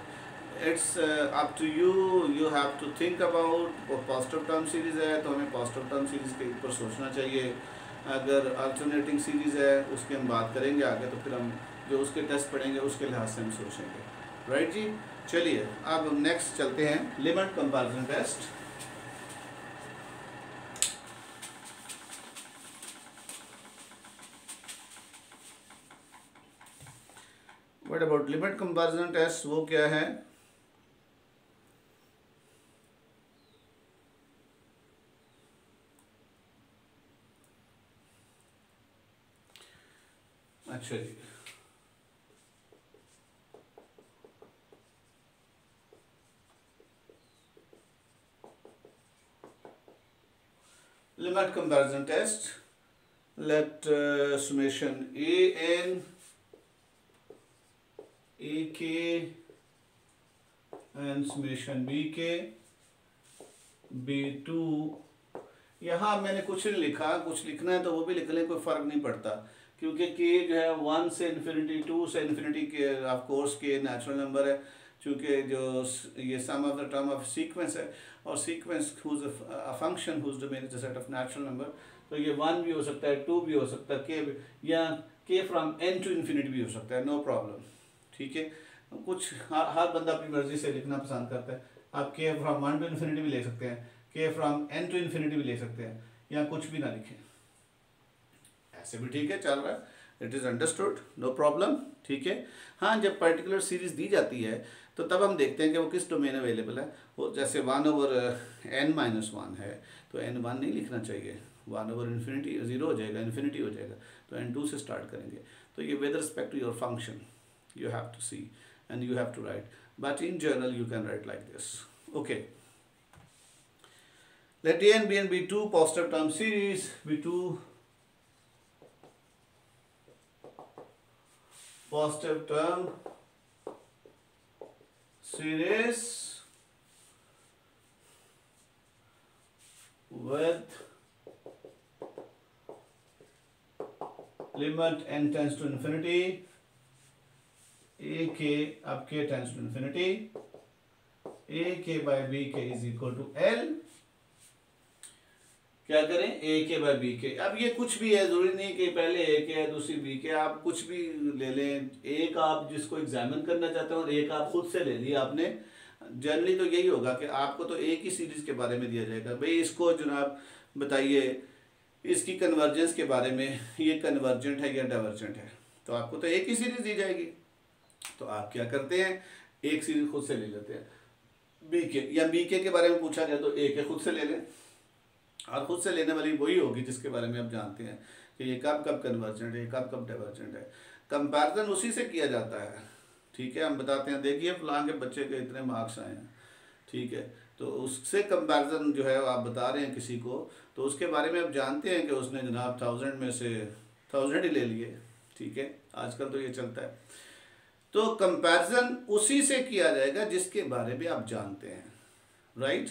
It's up to you, you have to think about. Positive term series है तो हमें पॉजिटिव टर्म सीरीज़ के ऊपर सोचना चाहिए। अगर अल्टरनेटिंग सीरीज़ है उसकी हम बात करेंगे आगे, तो फिर हम जो उसके टेस्ट पढ़ेंगे उसके लिहाज से हम सोचेंगे, राइट जी। चलिए अब नेक्स्ट चलते हैं, limit comparison test. What about limit comparison test, वो क्या है? अच्छा जी, limit comparison test. Let summation an ak and summation bk b2। यहाँ मैंने कुछ नहीं लिखा, कुछ लिखना है तो वो भी लिख लें, कोई फर्क नहीं पड़ता, क्योंकि k जो है 1 से इन्फिनिटी 2 से infinity K of course K natural number है, चूँकि जो ये sum of the term of sequence है, और sequence whose a function whose domain is a set of natural number, तो ये 1 भी हो सकता है, 2 भी हो सकता है, k या k from n to infinity भी हो सकता है, नो प्रॉब्लम। ठीक है, कुछ हर बंदा अपनी मर्जी से लिखना पसंद करता है। आप k फ्रॉम 1 टू इन्फिनिटी भी ले सकते हैं, k from n to infinity भी ले सकते हैं, या कुछ भी ना लिखें, ऐसे भी ठीक है, चल रहा है, it is understood, no problem. ठीक है, हाँ, जब पर्टिकुलर सीरीज दी जाती है तो तब हम देखते हैं कि वो किस डोमेन अवेलेबल है। वो जैसे 1/n-1 है तो n1 नहीं लिखना चाहिए, 1/इन्फिनिटी 0 हो जाएगा, इन्फिनिटी हो जाएगा, तो n2 से स्टार्ट करेंगे। तो ये with respect to your function you have to see and you have to write, but in general you can write like this. Okay, let a and b and b2 positive term series, b2 positive term series with limit n tends to infinity a k, अब k tends to infinity, a k by b k is equal to l। क्या करें, a k by b k। अब ये कुछ भी है, जरूरी नहीं कि पहले a k है दूसरी b k, आप कुछ भी ले लें, एक आप जिसको एग्जामिन करना चाहते हो और एक आप खुद से ले लिया आपने। जनरली तो यही होगा कि आपको तो एक ही सीरीज के बारे में दिया जाएगा, भाई इसको जनाब बताइए इसकी कन्वर्जेंस के बारे में, ये कन्वर्जेंट है या डाइवर्जेंट है, तो आपको तो एक ही सीरीज दी जाएगी। तो आप क्या करते हैं, एक सीरीज खुद से ले लेते हैं, बी के या बी के बारे में पूछा जाए तो ए के खुद से ले लें, और खुद से लेने वाली वही होगी जिसके बारे में आप जानते हैं कि ये कब कब कन्वर्जेंट है, कब कब डाइवर्जेंट है। कंपैरिजन उसी से किया जाता है। ठीक है, हम बताते हैं, देखिए फलां के बच्चे के इतने मार्क्स आए हैं, ठीक है, तो उससे कंपैरिजन जो है आप बता रहे हैं किसी को, तो उसके बारे में आप जानते हैं कि उसने जनाब 1000 में से 1000 ही ले लिए। ठीक है, आजकल तो ये चलता है। तो कंपैरिजन उसी से किया जाएगा जिसके बारे में आप जानते हैं, राइट।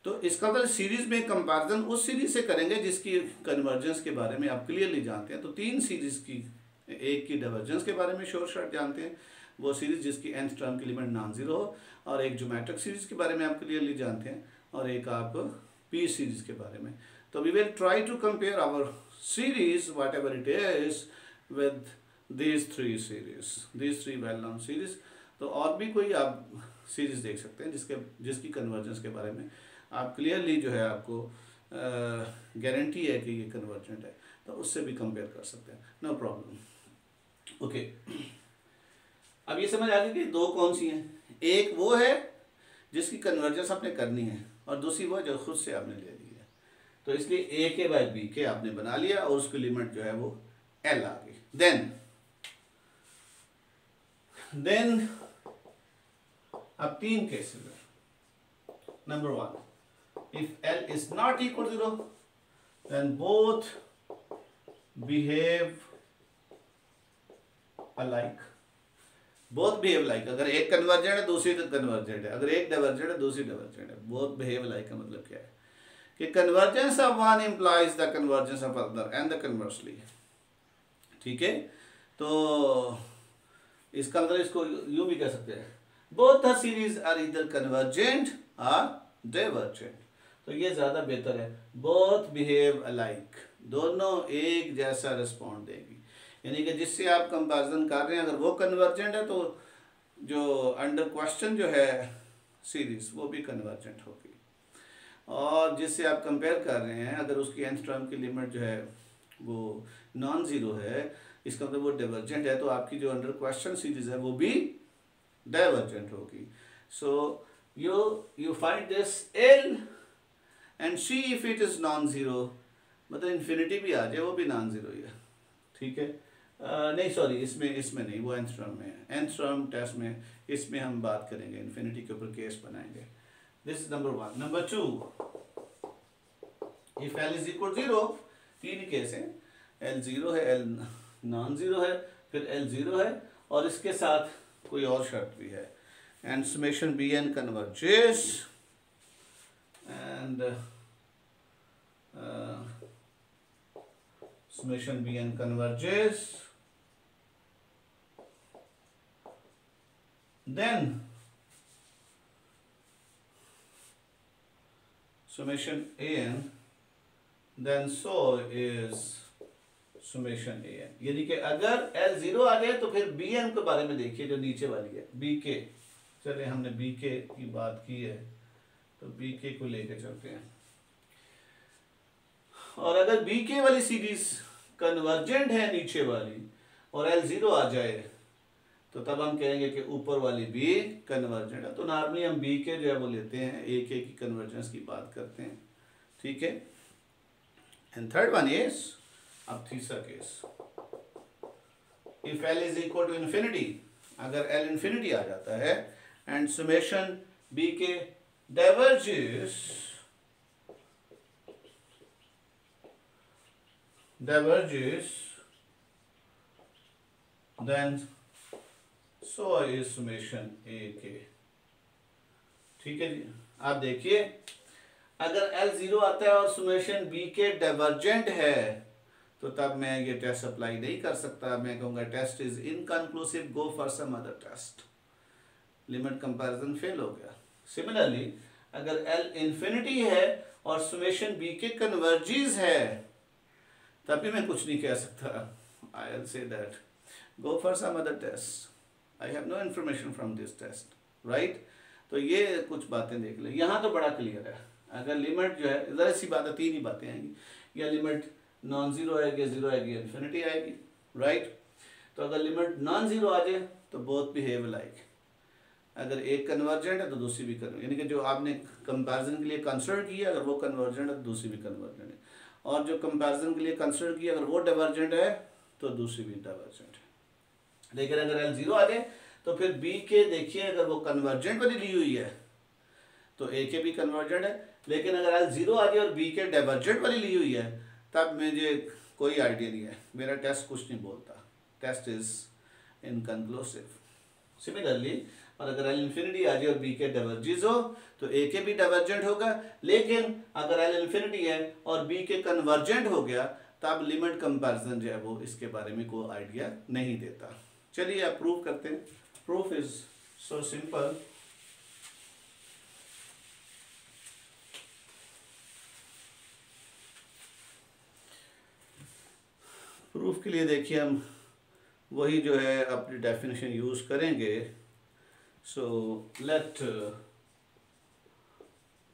तो इसका मतलब सीरीज में कंपैरिजन उस सीरीज से करेंगे जिसकी कन्वर्जेंस के बारे में आप क्लियरली जानते हैं। तो 3 सीरीज की, एक की डाइवर्जेंस के बारे में शोर शॉर्ट जानते हैं, वो सीरीज जिसकी nth टर्म की लिमिट नॉन जीरो हो, और एक ज्योमेट्रिक सीरीज के बारे में आप क्लियरली जानते हैं, और एक आप पी सीरीज के बारे में। तो we will try to compare our series whatever it is with these 3 series, these 3 well known series। तो और भी कोई आप सीरीज देख सकते हैं जिसकी कन्वर्जेंस के बारे में आप क्लियरली जो है आपको गारंटी है कि ये कन्वर्जेंट है, तो उससे भी कंपेयर कर सकते हैं, नो प्रॉब्लम। ओके, अब ये समझ आ गई कि 2 कौन सी हैं, एक वो है जिसकी कन्वर्जेंस आपने करनी है, और दूसरी वो जो खुद से आपने ले ली है। तो इसलिए ए के बाय बी के आपने बना लिया, और उसकी लिमिट जो है वो एल आ गई। देन अब 3 केसेस है। Number 1, if L is not equal to 0, then both behave alike। both behave alike, अगर एक कन्वर्जेंट है दूसरी कन्वर्जेंट है, अगर एक डाइवर्जेंट है दूसरी डाइवर्जेंट है। both behave alike का मतलब क्या है कि convergence of one implies the convergence of other and the conversely. ठीक है, तो इसका मतलब इसको यूं भी कह सकते हैं, बोथ द सीरीज आर इधर कन्वर्जेंट और डाइवर्जेंट। तो ये ज़्यादा बेहतर है, बोथ बिहेव अलाइक, दोनों एक जैसा रिस्पॉन्ड देगी, यानी कि जिससे आप कंपैरिजन कर रहे हैं अगर वो कन्वर्जेंट है तो जो अंडर क्वेश्चन जो है सीरीज वो भी कन्वर्जेंट होगी, और जिससे आप कंपेयर कर रहे हैं अगर उसकी nth टर्म की लिमिट जो है वो नॉन ज़ीरो है, इसका मतलब वो डाइवर्जेंट है, तो आपकी जो अंडर क्वेश्चन सीरीज है वो भी डाइवर्जेंट होगी। So you find this L and see if it is non zero, मतलब इन्फिनिटी भी आ जाए वो भी नॉन जीरो ही है। ठीक है, नहीं सॉरी, इसमें नहीं, वो nth टर्म में है, nth टर्म टेस्ट में इसमें हम बात करेंगे, इन्फिनिटी के ऊपर केस बनाएंगे। This is number 1। Number 2, if L is equal 0, तीन केस है, एल 0 है, एल नॉन 0 है, फिर एल 0 है और इसके साथ कोई और शर्त भी है, and summation b n converges and summation bn converges, then summation an, then so is summation an। यानी कि अगर l 0 आ जाए तो फिर bn के बारे में देखिए जो नीचे वाली है bk। चले हमने bk की बात की है तो bk को लेके चलते हैं, और अगर bk वाली सीरीज कन्वर्जेंट है नीचे वाली और l 0 आ जाए तो तब हम कहेंगे कि ऊपर वाली भी कन्वर्जेंट है। तो नॉर्मली हम bk जो है वो लेते हैं, एक की कन्वर्जेंस की बात करते हैं, ठीक है। एंड थर्ड वन इज, अब तीसरा केस, if l is equal to infinity, अगर l इन्फिनिटी आ जाता है and summation bk diverges then so is summation ak। ठीक है जी। आप देखिए अगर l 0 आता है और summation bk डाइवर्जेंट है तो तब मैं ये टेस्ट अप्लाई नहीं कर सकता, मैं कहूँगा test is inconclusive, go for some other test, limit comparison fail हो गया। सिमिलरली अगर l इन्फिनिटी है और summation bk कन्वर्जेस है तब भी मैं कुछ नहीं कह सकता, I will say that go for some other test, I have no information from this test, right. तो ये कुछ बातें देख लें, यहाँ तो बड़ा क्लियर है। अगर लिमिट जो है, ज़रा सी बात है, तीन ही बातें आएंगी, या लिमिट नॉन जीरो आएगी, जीरो आएगी, इन्फिनिटी आएगी, राइट। तो अगर लिमिट नॉन जीरो आ जाए तो बोथ बिहेव लाइक, अगर एक कन्वर्जेंट है तो दूसरी भी कन्वर्जेंट, यानी कि जो आपने कंपैरिजन के लिए कंसिडर किया अगर वो कन्वर्जेंट है तो दूसरी भी कन्वर्जेंट है, और जो कंपैरिजन के लिए कंसिडर किया अगर वो डाइवर्जेंट है तो दूसरी भी डाइवर्जेंट है। लेकिन अगर l 0 आ जाए तो फिर b के देखिए अगर वो कन्वर्जेंट वाली ली हुई है तो a के भी कन्वर्जेंट है, लेकिन अगर l 0 आ जाए और b के डाइवर्जेंट वाली ली हुई है तब मुझे कोई आइडिया नहीं है, मेरा टेस्ट कुछ नहीं बोलता, टेस्ट इज इनकंक्लूसिव। सिमिलरली और अगर l इन्फिनिटी आ जाए और b के डाइवर्जेंस हो तो a के भी डाइवर्जेंट होगा, लेकिन अगर l इन्फिनिटी है और b के कन्वर्जेंट हो गया तब लिमिट कंपैरिजन जो है वो इसके बारे में कोई आइडिया नहीं देता। चलिए आप प्रूव करते हैं। Proof is so simple, proof के लिए देखिए हम वही जो है अपनी डेफिनेशन यूज करेंगे। So let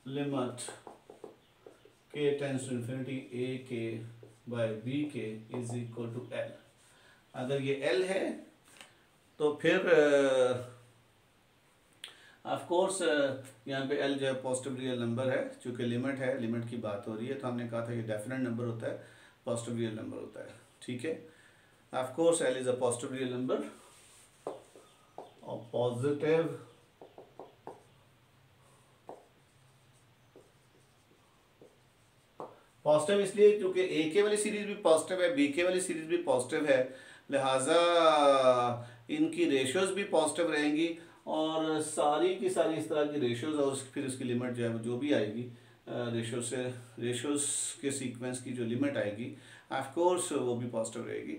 limit k tends to infinity a k by b k is equal to l। अगर ये l है तो फिर ऑफ कोर्स यहाँ पे l जो है पॉजिटिव रियल नंबर है, चूंकि लिमिट है, लिमिट की बात हो रही है तो हमने कहा था ये डेफिनेट नंबर होता है, पॉजिटिव रियल नंबर होता है, ठीक है। Of course l is a positive real number, और पॉजिटिव पॉजिटिव इसलिए क्योंकि ए के वाली सीरीज भी पॉजिटिव है, बी के वाली सीरीज भी पॉजिटिव है, लिहाजा इनकी रेशियोज भी पॉजिटिव रहेंगी, और सारी की सारी इस तरह की रेशियोज और फिर उसकी लिमिट जो है जो भी आएगी रेशियोज के सीक्वेंस की जो लिमिट आएगी ऑफ कोर्स वो भी पॉजिटिव रहेगी।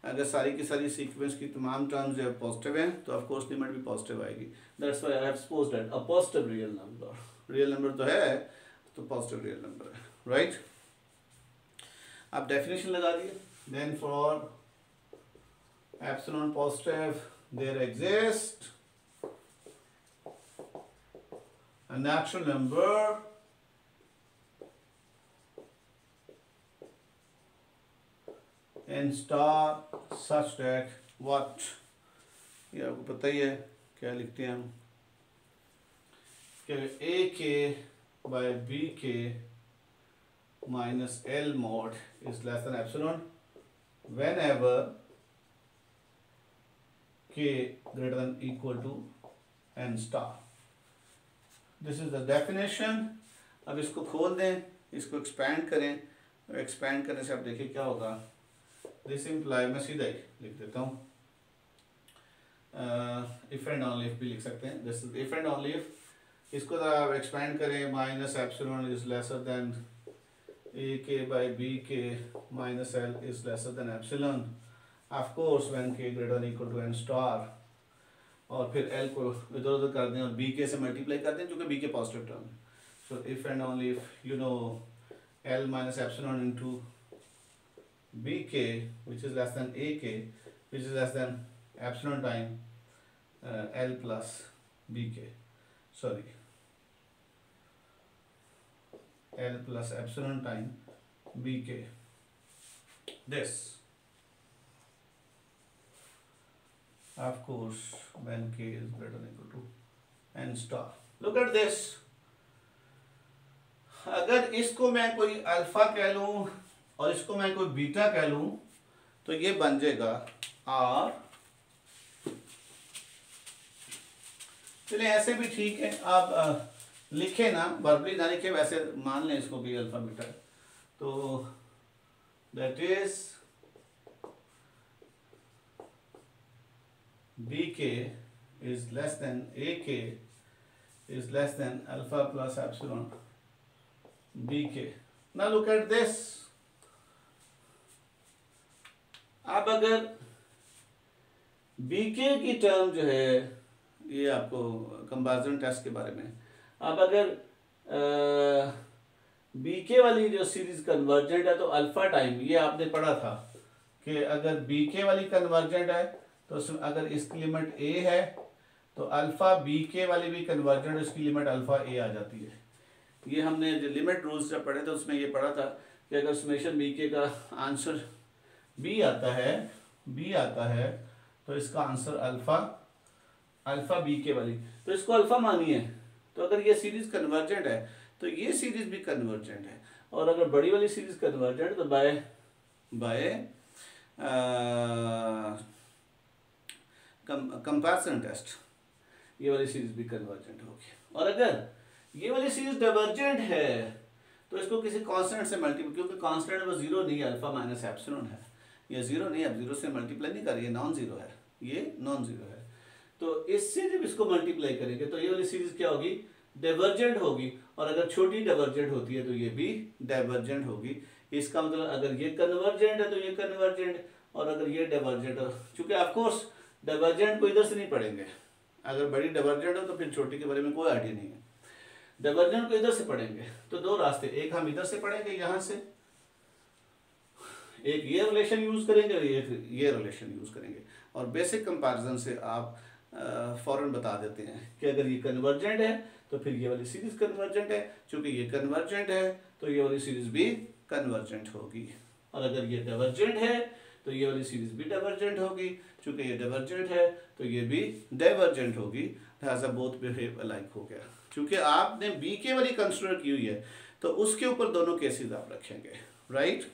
अगर सारी की सारी सीक्वेंस की तमाम टर्म्स जो है पॉजिटिव हैं तो ऑफ कोर्स लिमिट भी पॉजिटिव आएगी। That's why I have supposed that a positive real number, real number तो है तो पॉजिटिव रियल नंबर है, राइट। आप डेफिनेशन लगा दिए, then for epsilon positive there exist a natural number in star such that what, ये आपको पता ही है क्या लिखते हैं हम कि a k by b k minus L mod is less than epsilon whenever k greater than equal to n star। This is the definition. अब इसको खोल दें इसको एक्सपैंड करें, एक्सपैंड करने से आप देखिए क्या होगा। दिस इम्प्लाई, मैं सीधा ही लिख देता हूँ, इफ एंड ओनली इफ भी लिख सकते हैं। This is if and only if, इसको आप एक्सपैंड करें, minus epsilon is lesser than A K by B K minus L is lesser than epsilon, of course when K greater than equal to N star, और फिर L को इधर उधर कर दें और बी के से मल्टीप्लाई कर दें, जो कि बी के पॉजिटिव टर्म है। So if and only if you know L minus epsilon into bk which is less than ak which is less than epsilon time l plus bk, sorry, l plus epsilon time bk, this of course when k is greater than equal to n star. Look at this, अगर इसको मैं कोई alpha कह लूं और इसको मैं कोई बीटा कह लूं तो ये बन जाएगा आर, चलिए ऐसे भी ठीक है, आप लिखे ना, वर्बली ना लिखे, वैसे मान लें इसको भी अल्फा बीटा, तो that is b k is less than ए के is less than alpha plus epsilon b k. Now look at this, अब अगर बीके की टर्म जो है, ये आपको कंपैरिजन टेस्ट के बारे में, अब अगर बीके वाली जो सीरीज कन्वर्जेंट है तो अल्फा टाइम, ये आपने पढ़ा था कि अगर बीके वाली कन्वर्जेंट है तो अगर इसकी लिमिट ए है तो अल्फा बीके वाली भी कन्वर्जेंट, इसकी लिमिट अल्फा ए आ जाती है। ये हमने जो लिमिट रूल्स जब पढ़े थे उसमें ये पढ़ा था कि अगर समेशन बीके का आंसर बी आता है तो इसका आंसर अल्फा बी के वाली, तो इसको अल्फा मानिए, तो अगर ये सीरीज कन्वर्जेंट है तो ये सीरीज भी कन्वर्जेंट है, और अगर बड़ी वाली सीरीज कन्वर्जेंट तो बाय कंपैरिजन टेस्ट ये वाली सीरीज भी कन्वर्जेंट होगी। और अगर ये वाली सीरीज डाइवर्जेंट है तो इसको किसी कांस्टेंट से मल्टीप्लाई, क्योंकि कांस्टेंट वो जीरो नहीं है, अल्फा माइनस एप्सिलॉन है, ये जीरो नहीं है, अब जीरो से मल्टीप्लाई नहीं कर रही है, नॉन जीरो है, ये नॉन जीरो है, तो इससे जब इसको मल्टीप्लाई करेंगे तो ये वाली सीरीज क्या होगी, डाइवर्जेंट होगी, और अगर छोटी डाइवर्जेंट होती है तो ये भी डाइवर्जेंट होगी। इसका मतलब अगर ये कन्वर्जेंट है तो ये कन्वर्जेंट, और अगर ये डाइवर्जेंट हो, चूंकि ऑफकोर्स डाइवर्जेंट को इधर से नहीं पढ़ेंगे, अगर बड़ी डाइवर्जेंट हो तो फिर छोटी के बारे में कोई आइडिया नहीं है, डाइवर्जेंट को इधर से पढ़ेंगे तो दो रास्ते, एक हम इधर से पढ़ेंगे यहाँ से, एक ये रिलेशन यूज करेंगे और एक ये रिलेशन यूज करेंगे, और बेसिक कंपैरिजन से आप फौरन बता देते हैं कि अगर ये कन्वर्जेंट है तो फिर ये वाली सीरीज कन्वर्जेंट है, क्योंकि ये कन्वर्जेंट है तो ये वाली सीरीज भी कन्वर्जेंट होगी, और अगर ये डाइवर्जेंट है तो ये वाली सीरीज भी डाइवर्जेंट होगी, क्योंकि ये डाइवर्जेंट है तो ये भी डाइवर्जेंट होगी, लिहाजा बोथ बिहेव अलाइक हो गया। क्योंकि आपने बी के वाली कंसिडर की हुई है तो उसके ऊपर दोनों केसेस आप रखेंगे, right.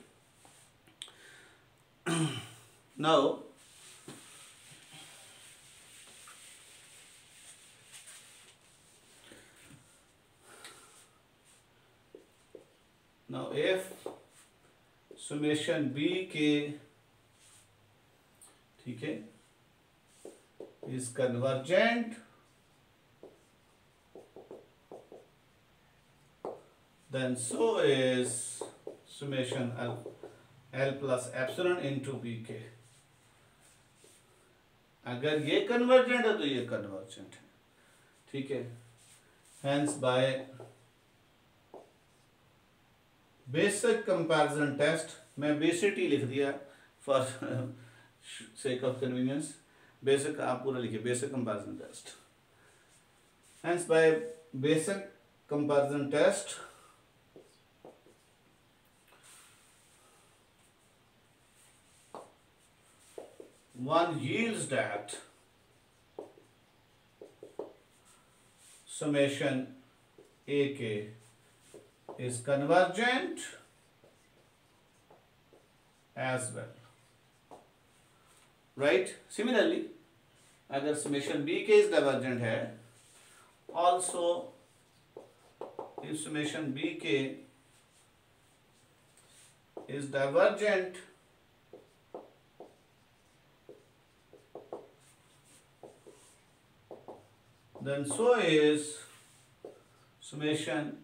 Now if summation b के, ठीक है, is convergent, then so is summation L plus epsilon into bk। अगर ये कन्वर्जेंट है तो ये कन्वर्जेंट है, ठीक है। Hence by basic comparison test, मैं बेसिक ही लिख दिया for sake of convenience, basic आप पूरा लिखिए, basic comparison test. Hence by basic comparison test one yields that summation AK is convergent as well, right? Similarly, अगर summation BK is divergent है, also if summation BK is divergent, then so is summation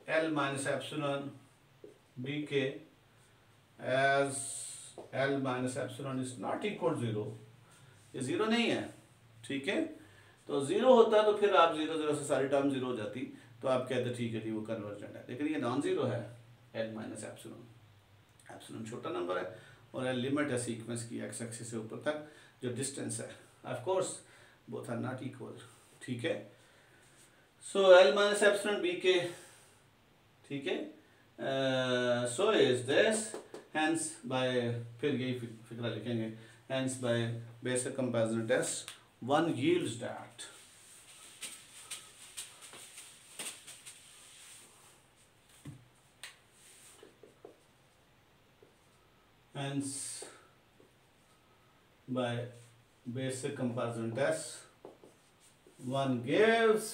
L minus epsilon bk, as L minus epsilon is not equal to 0, ये zero नहीं है, ठीक है। तो zero होता तो फिर आप जीरो जीरो से सारी टर्म जीरो हो जाती, तो आप कहते ठीक है जी वो कन्वर्जेंट है, लेकिन ये नॉन जीरो है। L माइनस एप्सिलॉन, एप्सिलॉन छोटा नंबर है और L लिमिट है सीक्वेंस की एक्स एक्सिस से ऊपर तक जो डिस्टेंस है। Of course both are not equal, ठीक है। So L minus epsilon b k, ठीक है। So is this, hence by, फिर यही फिक्रा लिखेंगे, hence by basic comparison test one yields that hence by basic comparison test one gives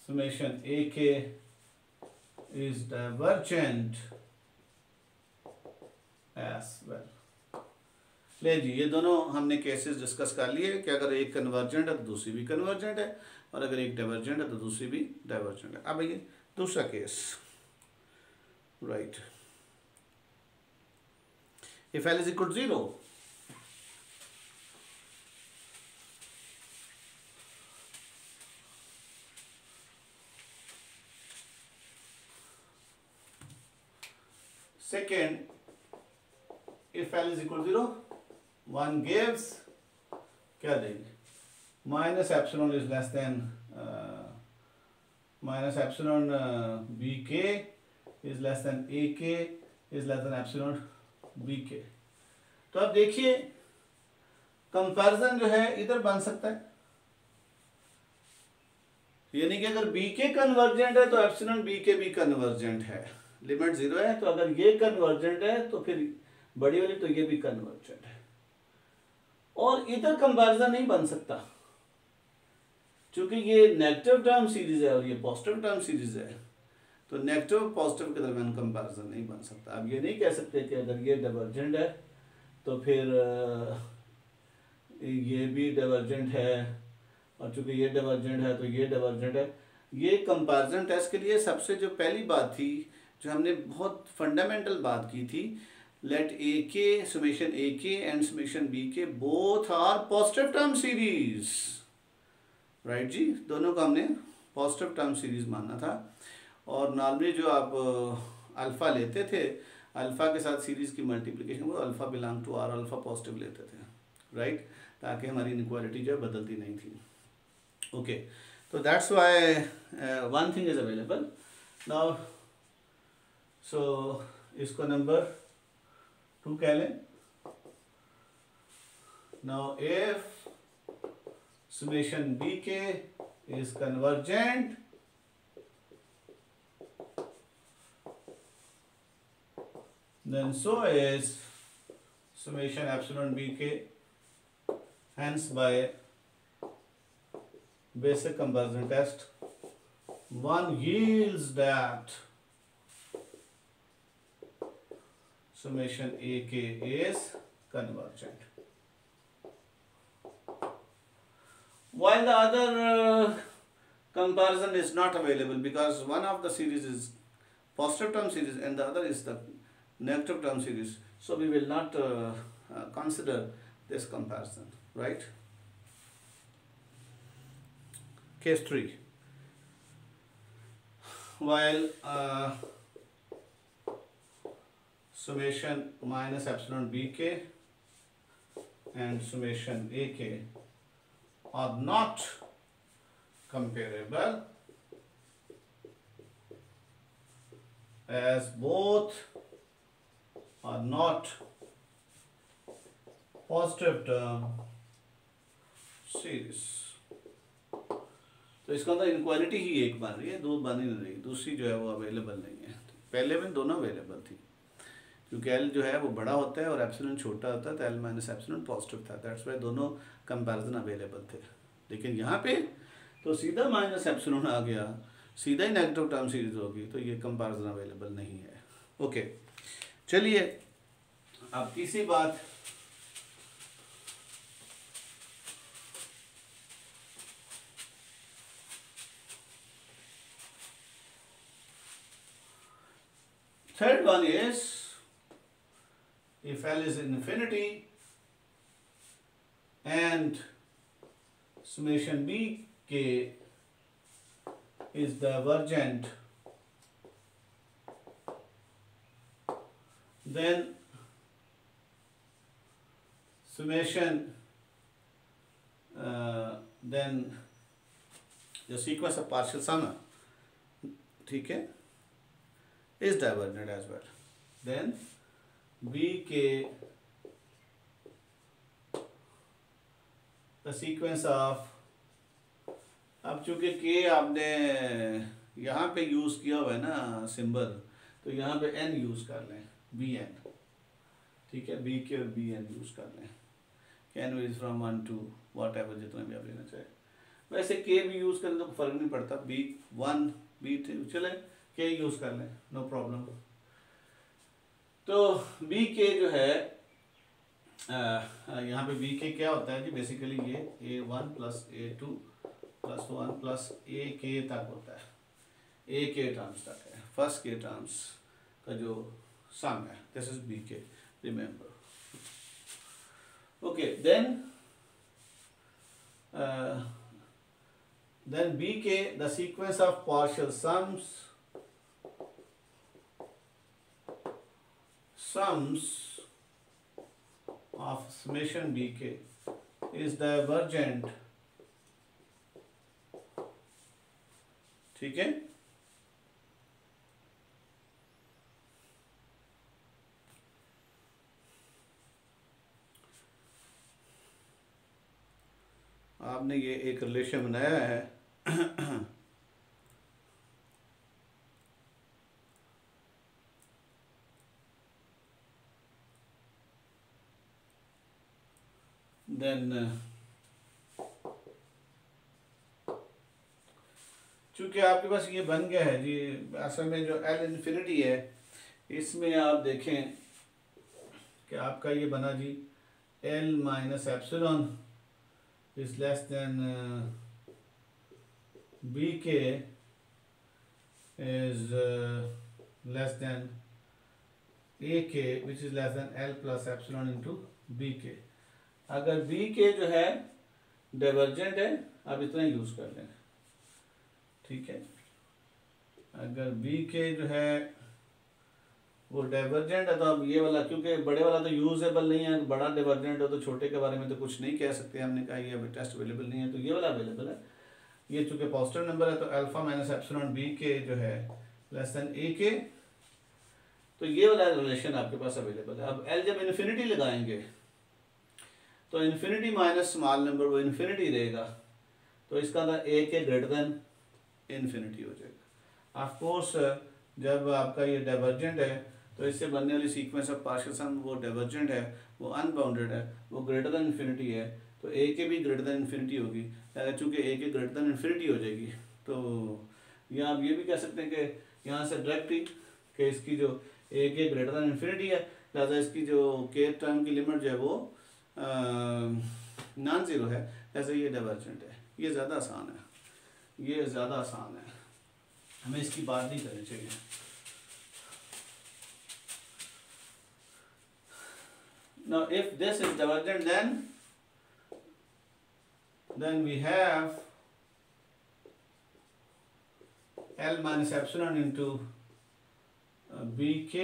summation AK is divergent as well। ले जी, ये दोनों हमने केसेस डिस्कस कर लिए कि अगर एक कन्वर्जेंट है तो दूसरी भी कन्वर्जेंट है, और अगर एक डाइवर्जेंट है तो दूसरी भी डाइवर्जेंट है। अब ये दूसरा case, right, if L is equal to 0, second, if L is equal to 0, one gives, क्या देंगे, minus epsilon is less than minus epsilon b k is less than ए के is less than epsilon b k. तो अब देखिए comparison जो है इधर बन सकता है, यानी कि अगर बी के कन्वर्जेंट है तो एप्सिलॉन बी के भी कन्वर्जेंट है, लिमिट 0 है, तो अगर ये कन्वर्जेंट है तो फिर बड़ी वाली तो ये भी कन्वर्जेंट है। और इधर कंपैरिजन नहीं बन सकता क्योंकि ये नेगेटिव टर्म सीरीज है और ये पॉजिटिव टर्म सीरीज है, तो नेगेटिव और पॉजिटिव के दरमियान कंपैरिजन नहीं बन सकता। अब ये नहीं कह सकते कि अगर ये डाइवर्जेंट है तो फिर ये भी डाइवर्जेंट है, और चूंकि ये डाइवर्जेंट है तो ये डाइवर्जेंट है। ये कंपैरिजन टेस्ट के लिए सबसे जो पहली बात थी, जो हमने बहुत फंडामेंटल बात की थी, let AK summation AK and summation BK both are positive term series, right जी, दोनों को हमने positive term series मानना था। और नॉर्मली जो आप अल्फा लेते थे, अल्फा के साथ सीरीज की मल्टीप्लिकेशन को alpha belong to r alpha positive लेते थे, राइट, ताकि हमारी इनक्वालिटी जो है बदलती नहीं थी। ओके, तो that's why one thing is available now. So इसको नंबर 2 कह लें। Now if summation bk is convergent, then so is summation epsilon bk, hence by basic comparison test one yields that summation AK is convergent, while the other comparison is not available because one of the series is positive term series and the other is the negative term series, so we will not consider this comparison, right? Case 3, while summation minus epsilon bk and summation ak are not comparable, as both are not positive term series। तो इसका अंदर inequality ही एक बन रही है, दो बन ही नहीं रही, दूसरी जो है वो अवेलेबल नहीं है। पहले में दोनों अवेलेबल थी क्योंकि L जो है वो बड़ा होता है और एप्सिलॉन छोटा होता है, तो L माइनस एप्सिलॉन पॉजिटिव था, दैट्स वाई दोनों कंपैरिजन अवेलेबल थे। लेकिन यहाँ पे तो सीधा माइनस एप्सिलॉन आ गया, सीधा ही नेगेटिव टर्म सीरीज होगी, तो ये कंपैरिजन अवेलेबल नहीं है। ओके, चलिए अब तीसरी बात, third one is if L is infinity and summation Bk is divergent, then summation then the sequence of partial sum, ठीक है, is divergent as well. Then Bk, the sequence of, अब चूंकि k आपने यहाँ पे यूज किया हुआ है ना सिंबल, तो यहाँ पे n यूज कर लें, bn, ठीक है, bk और bn यूज कर लें, can is from 1 to whatever, जितना भी आप लेना चाहे। वैसे k भी यूज करें तो फर्क नहीं पड़ता, b1 b2 चले, k यूज कर लें, नो प्रॉब्लम। तो bk जो है यहाँ पे bk क्या होता है जी, बेसिकली ये a1 plus a2 plus 1 plus ak तक होता है, ak टर्म्स तक है, फर्स्ट के टर्म्स का जो सम है, this is bk, remember. Okay, then bk, the sequence of partial sums of summation bk is divergent, ठीक है। आपने ये एक रिलेशन बनाया है देन चूंकि आपके पास ये बन गया है जी, असल में जो L इन्फिनिटी है इसमें आप देखें कि आपका ये बना जी L minus epsilon is less then bk is less than ak which is less than L plus epsilon into bk। अगर bk जो है डाइवर्जेंट है, आप इतना यूज कर लें, ठीक है। अगर bk जो है वो डाइवर्जेंट है तो अब ये वाला, क्योंकि बड़े वाला तो यूजेबल नहीं है, बड़ा डाइवर्जेंट हो तो छोटे के बारे में तो कुछ नहीं कह सकते, हमने कहा ये अभी टेस्ट अवेलेबल नहीं है, तो ये वाला अवेलेबल है। ये चूंकि पॉजिटिव नंबर है तो अल्फा माइनस एप्सिलॉन bk जो है लेस देन ak, तो ये वाला रिलेशन आपके पास अवेलेबल है। अब L जब इन्फिनिटी लगाएंगे तो इन्फिनिटी माइनस स्मॉल नंबर वो इन्फिनिटी रहेगा, तो इसका मतलब ak ग्रेटर देन इन्फिनिटी हो जाएगा। ऑफ कोर्स जब आपका ये डाइवर्जेंट है तो इससे बनने वाली सीक्वेंस ऑफ पार्शियल सम वो डाइवर्जेंट है, वो अनबाउंडेड है, वो ग्रेटर देन इन्फिनिटी है, तो ak भी ग्रेटर देन इन्फिनिटी होगी। चूँकि ak ग्रेटर देन इन्फिनिटी हो जाएगी तो यहाँ आप ये भी कह सकते हैं कि यहाँ से डायरेक्ट ही कि इसकी जो ak ग्रेटर देन इन्फिनिटी है, लिहाजा इसकी जो k टर्म की लिमिट जो है वो नॉन ज़ीरो है, ऐसे ये डाइवर्जेंट है। ये ज़्यादा आसान है, ये ज़्यादा आसान है, हमें इसकी बात नहीं करनी चाहिए। Now if this is divergent then we have L minus epsilon into bk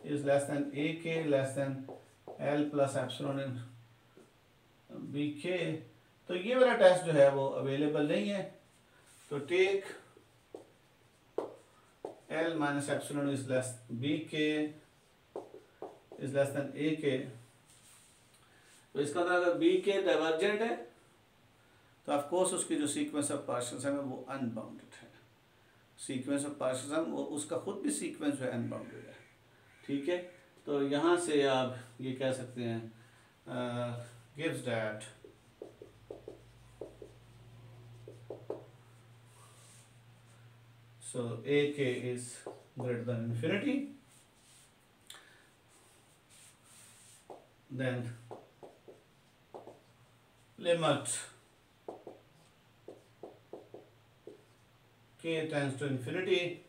is less than ak less than L plus epsilon in bk। तो ये वाला टेस्ट जो है वो अवेलेबल नहीं है, तो take L minus epsilon is less bk is less than ak, तो इसका मतलब अगर bk डाइवर्जेंट है तो ऑफ कोर्स उसकी जो सीक्वेंस ऑफ पार्शियल सम है वो अनबाउंडेड है, सीक्वेंस ऑफ पार्शियल सम वो उसका खुद भी सीक्वेंस जो है अनबाउंडेड है, ठीक है। तो यहाँ से आप ये कह सकते हैं gives that so ak is greater than infinity then limit k tends to infinity,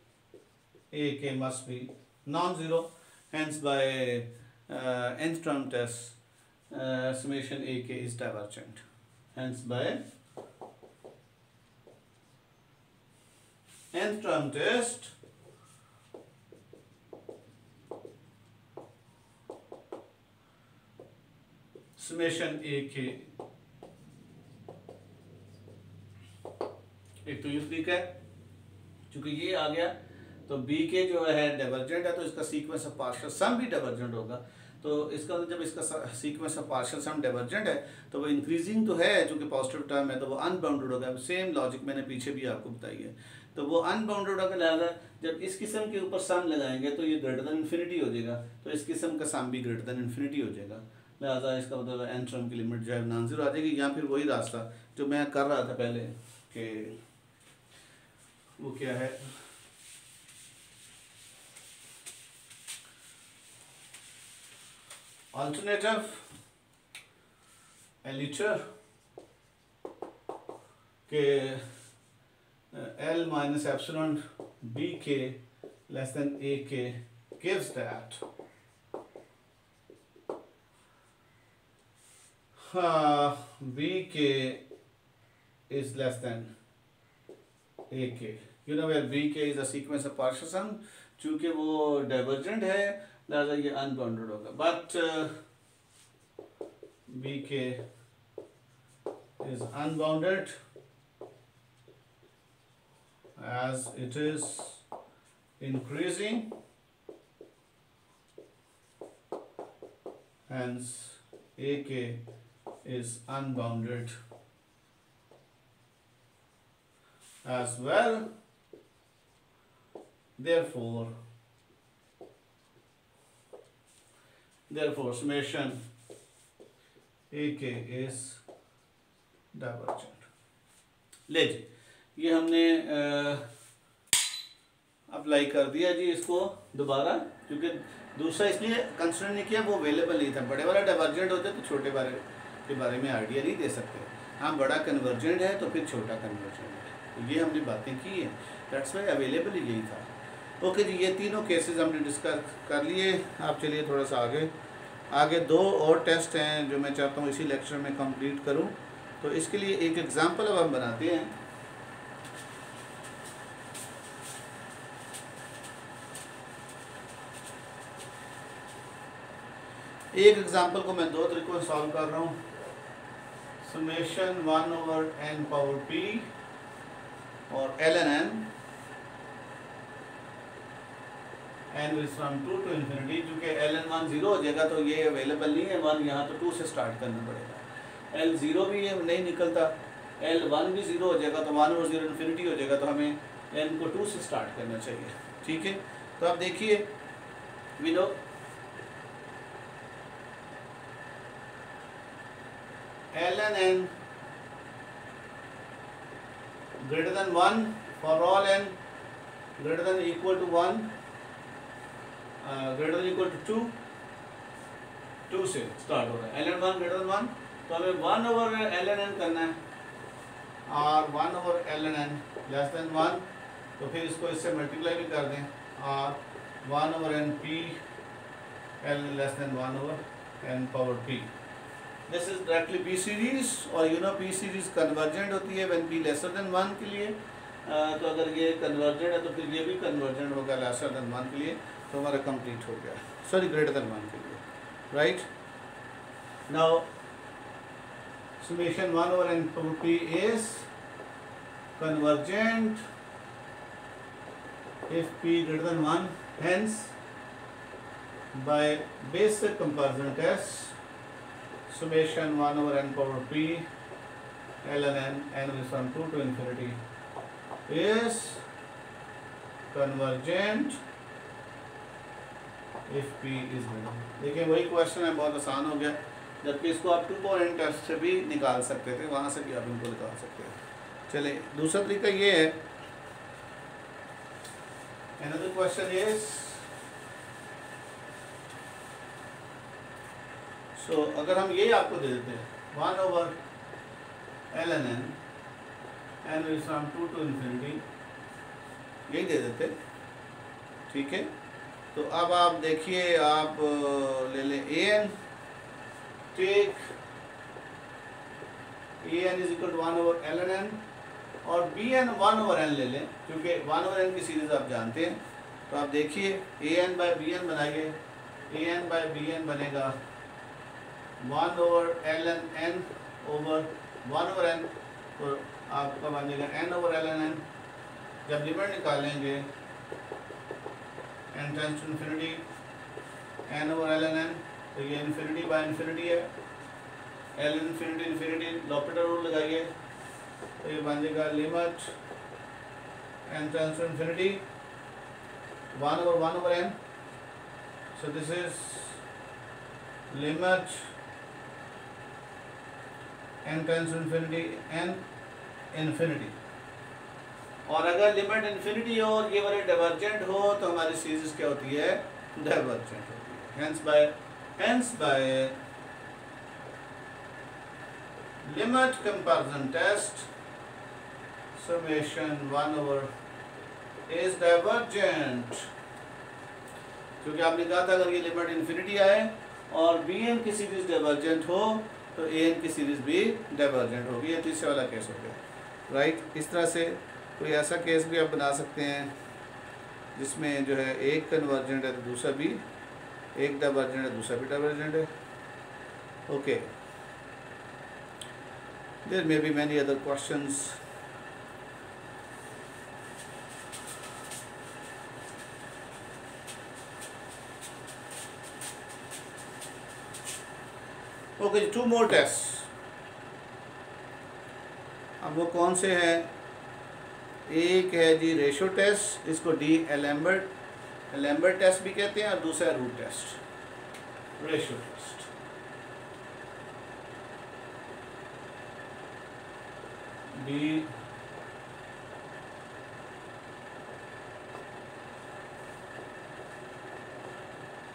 ak must be non-zero. Hence by nth term test, summation ak is divergent. Hence by nth term test, summation ak, एक तो ये तरीका है, चूंकि ये आ गया तो B k जो है डाइवर्जेंट है तो इसका सीक्वेंस ऑफ पार्शियल सम भी डाइवर्जेंट होगा। तो इसका जब इसका sequence of partial sum divergent है तो वो इंक्रीजिंग तो है, चूंकि पॉजिटिव टर्म है तो वो अनबाउंडेड होगा। सेम लॉजिक मैंने पीछे भी आपको बताई है। तो वो अनबाउंडेड होगा, लिहाजा जब इस किस्म के ऊपर सम लगाएंगे तो ये ग्रेटर देन इन्फिनिटी हो जाएगा, तो इस किस्म का सम भी ग्रेटर देन इन्फिनिटी हो जाएगा। लिहाजा इसका मतलब एन टर्म की लिमिट जो है नॉन जीरो आ जाएगी। या फिर वही रास्ता जो मैं कर रहा था पहले कि वो क्या है, alternative एलिचर के L minus epsilon bk less than ak gives that bk is less than ak. You know where bk is a sequence of partial sum, चूंकि वो डाइवर्जेंट है लिहाजा ये अनबाउंडेड होगा। But bk is unbounded as it is increasing, hence ak is unbounded as well. Therefore summation ak is divergent. ले जी, ये हमने अप्लाई कर दिया जी इसको दोबारा, क्योंकि दूसरा इसलिए कंसिडर नहीं किया, वो अवेलेबल नहीं था। बड़े वाला डाइवर्जेंट होते तो छोटे बारे के बारे में आइडिया नहीं दे सकते। हाँ, बड़ा कन्वर्जेंट है तो फिर छोटा कन्वर्जेंट है, तो ये हमने बातें की है। दैट्स वाई अवेलेबल यही था। ओके जी, ये तीनों केसेस हमने डिस्कस कर लिए। आप चलिए थोड़ा सा आगे दो और टेस्ट हैं जो मैं चाहता हूँ इसी लेक्चर में कंप्लीट करूँ। तो इसके लिए एक एग्जांपल अब हम बनाते हैं। एक एग्जांपल को मैं दो तरीकों से सॉल्व कर रहा हूँ। Summation 1 over n power p और ln n is from 2 to infinity। चूँकि ln 1 0 हो जाएगा तो ये अवेलेबल नहीं है 1, यहाँ तो 2 से स्टार्ट करना पड़ेगा। l 0 भी ये नहीं निकलता, l 1 भी 0 हो जाएगा तो 1 over 0 इन्फिनिटी हो जाएगा, तो हमें n को 2 से स्टार्ट करना चाहिए। ठीक है, तो आप देखिए, we know ln n greater than 1 for all n greater than or equal to 1 greater than or equal to 2 से स्टार्ट हो रहा है। ln 1 greater than 1 तो हमें 1 over ln n करना है, और 1 over ln n less than 1 तो फिर इसको इससे मल्टीप्लाई भी कर दें, और 1 over n p l less than 1 over n power p। This is directly p series, और you know p series convergent होती है when p lesser than 1 के लिए। तो अगर ये convergent है तो फिर ये भी convergent होगा lesser than 1 के लिए, तो हमारा complete हो गया, सॉरी greater than 1 के लिए, right? Now summation 1 over n power p is convergent if p greater than 1, hence by basic comparison test summation 1 over n power p ln n is from 2 to infinity is convergent if p is greater। देखिए वही question है, बहुत आसान हो गया, जबकि इसको आप 2 power n टेस्ट से भी निकाल सकते थे, वहाँ से भी आप इनको निकाल सकते हैं। चलिए दूसरा तरीका ये है, another question is सो अगर हम ये आपको दे देते हैं 1/ln n n is from 2 to infinity, यही दे देते, ठीक है। तो अब आप देखिए, आप ले लें an, take an is equal to 1/ln n और bn 1/n ले लें, क्योंकि 1/n की सीरीज आप जानते हैं। तो आप देखिए an बाय bn बनाइए, an बाय bn बनेगा 1/ln n ओवर 1/n, तो आपका बनेगा n/ln n। जब लिमिट निकालेंगे n tends to infinity n/ln n, तो ये इन्फिनिटी बाय इन्फिनिटी है, l infinity infinity, L'Hopital rule लगाइए, तो ये बनेगा limit n tends to infinity 1/1/n। So this is limit n tends to infinity n infinity. और अगर लिमिट इन्फिनिटी हो और ये वाले डाइवर्जेंट हो तो हमारी सीरीज क्या होती है, डाइवर्जेंट होती है। Hence by limit comparison test summation 1 is divergent, क्योंकि आपने कहा था अगर ये लिमिट इन्फिनिटी आए और bn की सीरीज डाइवर्जेंट हो तो an की सीरीज भी डाइवर्जेंट होगी। ये तीसरे वाला केस हो गया, राइट। इस तरह से कोई ऐसा केस भी आप बना सकते हैं जिसमें जो है एक कन्वर्जेंट है तो दूसरा भी, एक डाइवर्जेंट है दूसरा भी डाइवर्जेंट है। Okay, there may be many other questions. Okay, 2 more test. अब वो कौन से हैं? एक है जी रेशो टेस्ट, इसको डी एलम्बर्ट टेस्ट भी कहते हैं, और दूसरा है root test, ratio test. D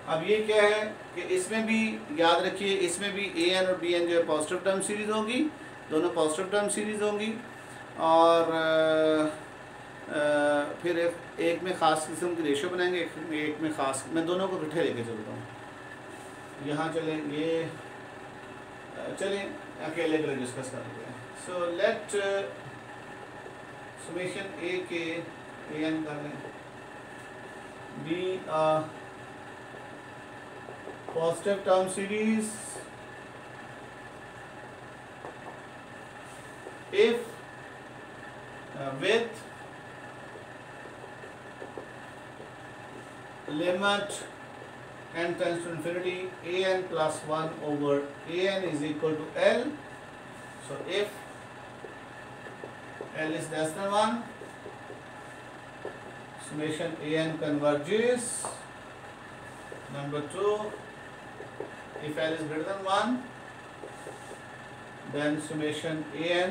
अब ये क्या है कि इसमें भी याद रखिए, इसमें भी an और bn जो है पॉजिटिव टर्म सीरीज होगी, दोनों पॉजिटिव टर्म सीरीज होंगी। और फिर एक में ख़ास किस्म की रेशो बनाएंगे, एक में ख़ास, मैं दोनों को इकट्ठे लेके चलता हूँ। यहाँ चलें, ये चलें अकेले के लिए डिस्कस करेंगे। सो लेट समेशन a के an कर लें, b positive term series if with limit n tends to infinity an plus 1 over an is equal to l. So if l is less than 1, summation an converges. Number 2, if l is greater than 1, then summation an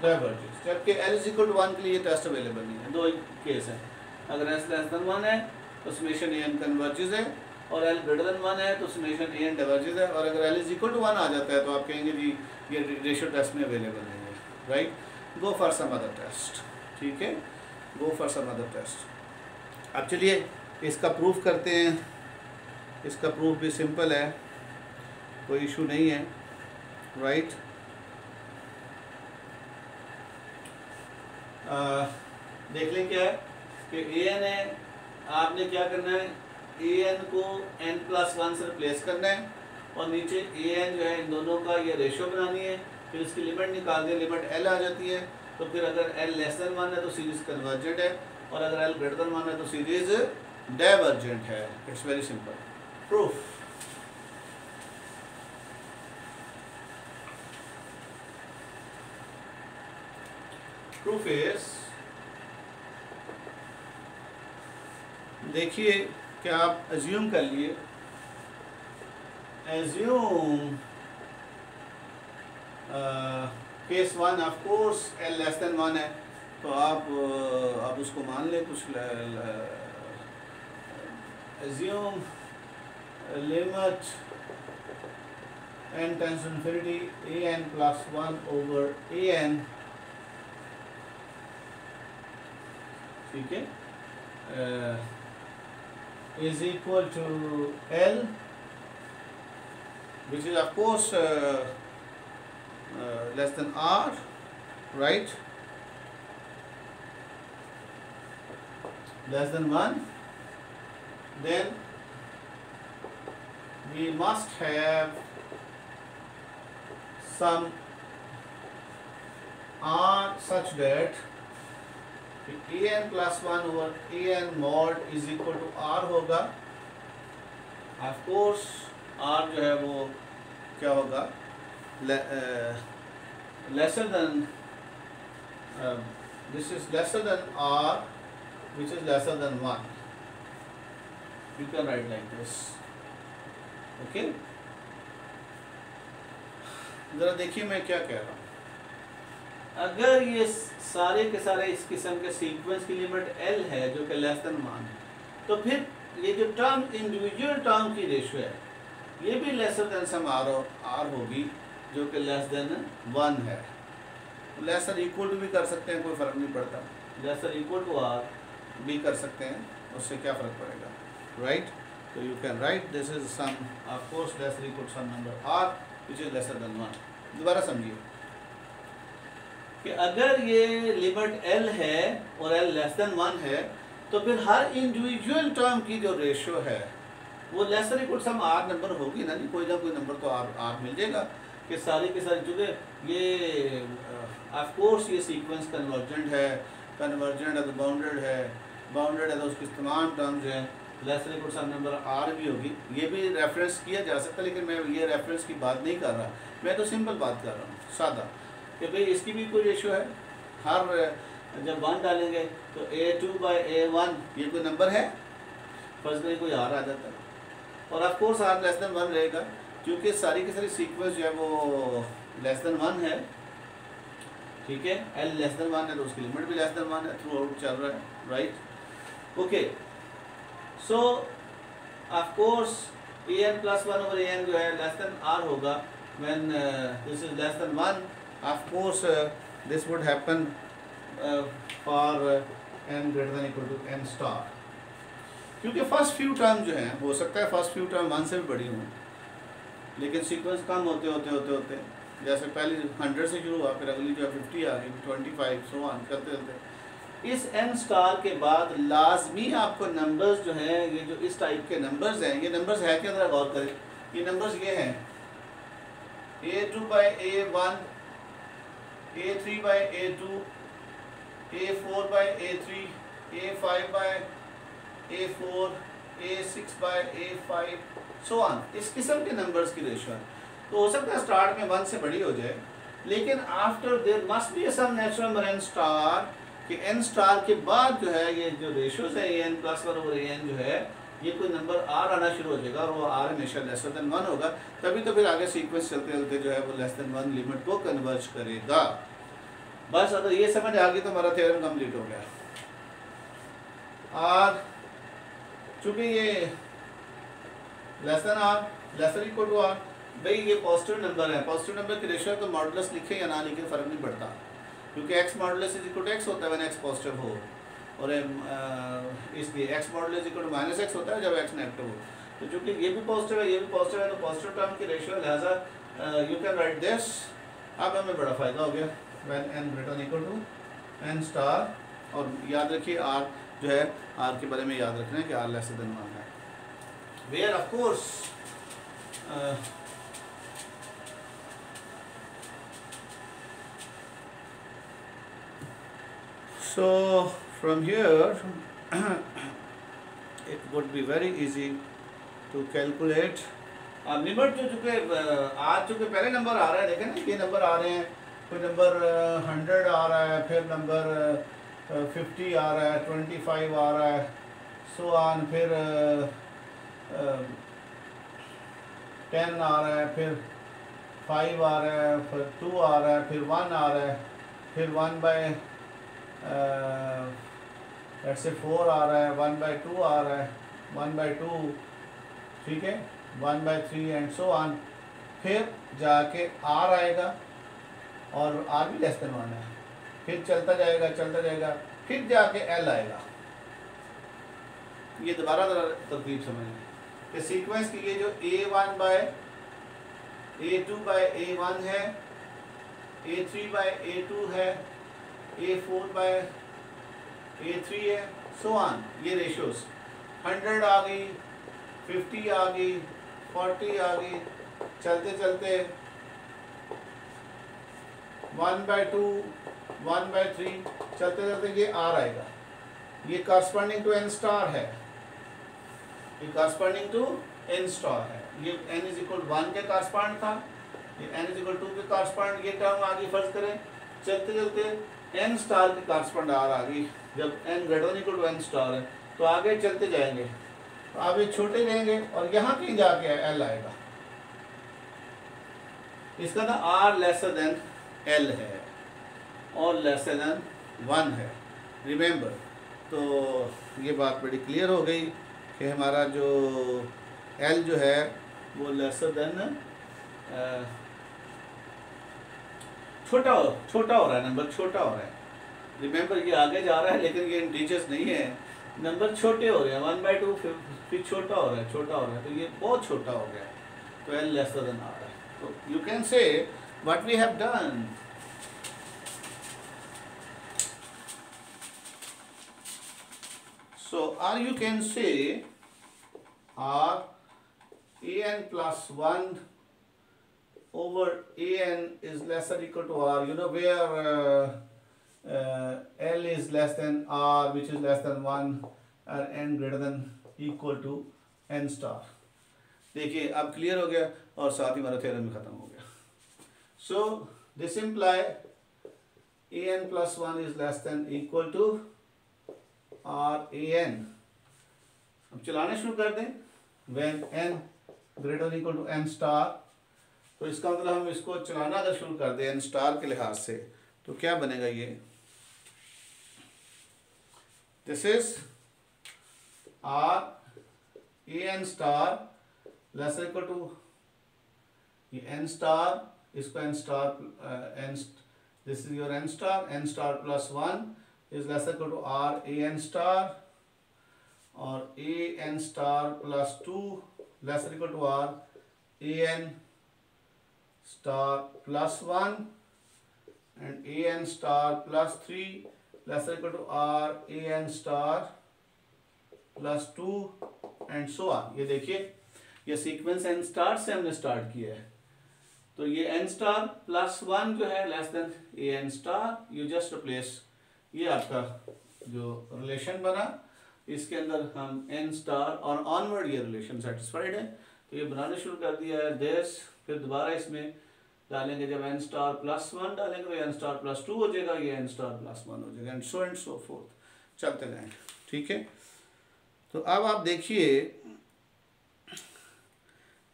diverges। जबकि l is equal to 1 के लिए test available नहीं है, दो case हैं। अगर s less than 1 है तो summation an converges है, और l greater than 1 है तो summation an diverges है। और अगर l is equal to 1 आ जाता है तो आप कहेंगे जी ये रेशियो टेस्ट में अवेलेबल नहीं है, right. Go for some other test, ठीक है, go for some other test. अब चलिए इसका प्रूफ करते हैं। इसका प्रूफ भी सिंपल है, कोई इशू नहीं है, राइट। देख लें क्या है कि an है, आपने क्या करना है, an को n+1 से रिप्लेस करना है, और नीचे an जो है इन दोनों का ये रेशो बनानी है, फिर इसकी लिमिट निकाल दें, लिमिट l आ जाती है। तो फिर अगर l लेस देन 1 है तो सीरीज कन्वर्जेंट है, और अगर l ग्रेटर देन 1 है तो सीरीज डाइवर्जेंट है। It's very simple. Proof, proof is, देखिए क्या आप अज्यूम कर लिए, assume case 1 of course l less than 1 है, तो आप उसको मान लें, कुछ assume limit n tends to infinity, an plus 1 over an, ठीक है, is equal to L, which is of course less than R, right? Less than 1, then we must have some R such that an plus 1 over an mod is equal to R होगा. Of course R जो है वो क्या होगा, lesser than this is lesser than R, which is lesser than 1. You can write like this. Okay, जरा देखिए मैं क्या कह रहा हूँ. अगर ये सारे के सारे इस किस्म के सीक्वेंस की लिमिट L है जो कि लेस देन 1 है, तो फिर ये जो टर्म इंडिविजुअल टर्म की रेशियो है ये भी लेसर देन सम R होगी जो कि लेस देन 1 है. लेसर इक्वल टू भी कर सकते हैं, कोई फ़र्क नहीं पड़ता. लेसर इक्वल टू R भी कर सकते हैं, उससे क्या फ़र्क पड़ेगा, राइट? तो you can write this is sum of course lesser equal to some number R which is lesser than 1. दोबारा समझिए कि अगर ये लिमिट L है और L लेस देन 1 है तो फिर हर इंडिविजुअल टर्म की जो रेशियो है वो lesser equal some R number होगी ना कोई नंबर तो R मिल जाएगा कि सारी के सारी. चूँकि ये ऑफ कोर्स ये सीक्वेंस कन्वर्जेंट है, कन्वर्जेंट है तो बाउंडेड है, बाउंडेड है तो उसकी तमाम टर्म्स हैं lesser equal some number R भी होगी. ये भी रेफरेंस किया जा सकता है, लेकिन मैं ये रेफरेंस की बात नहीं कर रहा, मैं तो सिंपल बात कर रहा हूँ, सादा, कि भाई इसकी भी कोई रेशियो है. हर जब 1 डालेंगे तो A2 बाई A1 ये कोई नंबर है, फर्स्ट करें कोई R आ जाता है, और of course R less than 1 रहेगा क्योंकि सारी की सारी सीक्वेंस जो है वो लेस देन 1 है. ठीक है, L लेस देन 1 है तो उसकी लिमिट भी लेस देन 1 है, थ्रू आउट चल रहा है, right? Okay, so of course an plus 1 over an जो है लेस देन R होगा when this is less than 1. Of course, this would happen for n greater than equal to n star. क्योंकि first few term जो हैं हो सकता है first few term 1 से भी बड़ी हों, लेकिन सीक्वेंस कम होते जैसे पहले 100 से शुरू हुआ, फिर अगली जो है 50 आ गई, 25 सो ऑन करते चलते. इस n स्टार के बाद लाजमी आपको नंबर्स जो हैं, ये जो इस टाइप के नंबर्स हैं, ये नंबर्स है क्या, ज़रा गौर करें. ये नंबर्स ये हैं A2 by A1, A3 by A2, A4 by A3, A5 by A4, A6 by A5, so on. इस किस्म के नंबर्स की रेशियो है. तो हो सकता है स्टार्ट में 1 से बड़ी हो जाए, लेकिन after there must be some natural number n star, कि n स्टार के बाद जो है ये जो रेशियोज है an प्लस 1 ओवर an जो है ये कोई नंबर R आना शुरू हो जाएगा और वो R हमेशा लेसर देन 1 होगा. तभी तो फिर आगे सीक्वेंस चलते चलते जो है वो लेस देन 1 लिमिट को कन्वर्ज करेगा. बस अगर ये समझ आ गई तो हमारा थ्योरम कंप्लीट हो गया. R चूँकि ये less than R, lesser equal to R, भाई ये पॉजिटिव नंबर है, पॉजिटिव नंबर की रेशियो तो मॉडुलस लिखे या ना लिखे फ़र्क नहीं पड़ता, क्योंकि x modulus is equal to x होता है व्हेन x पॉजिटिव हो, और इसलिए x modulus equal to minus x होता है जब x नेगेटिव हो. तो चूँकि ये भी पॉजिटिव है ये भी पॉजिटिव है तो पॉजिटिव टर्म की रेशियो, लिहाजा यू कैन राइट दिस. अब हमें बड़ा फ़ायदा हो गया when n greater than equal to n star. और याद रखिए R जो है R के बारे में याद रखना है कि R लेस देन 1 है, where of course so from here it would be very easy to calculate. अब लिमिट जो चुके आज चुके पहले नंबर आ रहा है, देखें ना ये नंबर आ रहे हैं, कोई नंबर 100 आ रहा है, फिर नंबर 50 आ रहा है, 25 आ रहा है, सो ऑन, फिर 10 आ रहा है, फिर 5 आ रहा है, फिर 2 आ रहा है, फिर 1 आ रहा है, फिर 1 बाय लेट्स से 4 आ रहा है, 1 बाय 2 आ रहा है, 1 बाय 2, ठीक है, 1 बाय 3 एंड सो ऑन. फिर जाके आर आएगा और आर भी लेस देन 1 है, फिर चलता जाएगा, फिर जाके एल आएगा। ये दोबारा तरतीब समझें कि सीक्वेंस की ये जो A1 bye A2 bye A1 है, A3 बाय A2 है, A4 बाय A3 है, सो ऑन। ये रेशियोज 100 आ गई, 50 आ गई, 40 आ गई, चलते चलते 1/2, 1/3, चलते चलते ये आर आएगा। ये कॉरस्पॉन्डिंग टू एन स्टार है, ये कॉरस्पॉन्डिंग टू एन स्टार है। ये n इज इक्वल 1 के कॉरस्पॉन्ड था, ये n इज इक्वल 2 के कॉरस्पॉन्ड। ये टर्म आगे फर्ज करें, चलते चलते n स्टार के कॉरस्पॉन्ड आर आ गई। जब n greater than equal to n star है तो आगे चलते जाएंगे, तो आगे छोटे रहेंगे और यहाँ कहीं जाके l आएगा। इसका ना r लेसर देन l है और लेसर देन 1 है, रिमेंबर। तो ये बात बड़ी क्लियर हो गई कि हमारा जो L जो है वो लेसर देन छोटा हो रहा है, नंबर छोटा हो रहा है। रिमेंबर ये आगे जा रहा है लेकिन ये इंटीजर्स नहीं है, नंबर छोटे हो रहे हैं, 1/2 फिर छोटा हो रहा है, तो ये बहुत छोटा हो गया, तो L लेसर देन आ रहा है। तो you can say what we have done. So or you can say R an plus 1 over an is less or equal to R, you know, where L is less than R, which is less than 1, and n greater than equal to n star। देखिए अब clear हो गया और साथ ही हमारा theorem भी खत्म हो गया। So this imply an plus 1 is less than equal to RAN। अब चलाने शुरू कर दें, when n greater than equal to n star, तो इसका मतलब हम इसको चलाना अगर शुरू कर दें n स्टार के लिहाज से तो क्या बनेगा ये, this is RAN star less equal to ये n स्टार, इसको n star this is your n star plus 1 is less equal to RAN star, और AN star plus 2 less equal to RAN star plus 1, and AN star plus 3 less equal to RAN star plus 2 and so on। ये देखिए ये sequence n star से हमने start किया है, तो ये n स्टार प्लस 1 जो है less than AN star, you just replace, ये आपका जो रिलेशन बना इसके अंदर हम n स्टार और ऑनवर्ड ये रिलेशन सेटिस्फाइड है, तो ये बनाने शुरू कर दिया है दिस। फिर दोबारा इसमें डालेंगे, जब n स्टार प्लस 1 डालेंगे तो n स्टार प्लस 2 हो जाएगा, ये n स्टार प्लस 1 हो जाएगा, एंड सो फोर्थ चलते जाएंगे। ठीक है, तो अब आप देखिए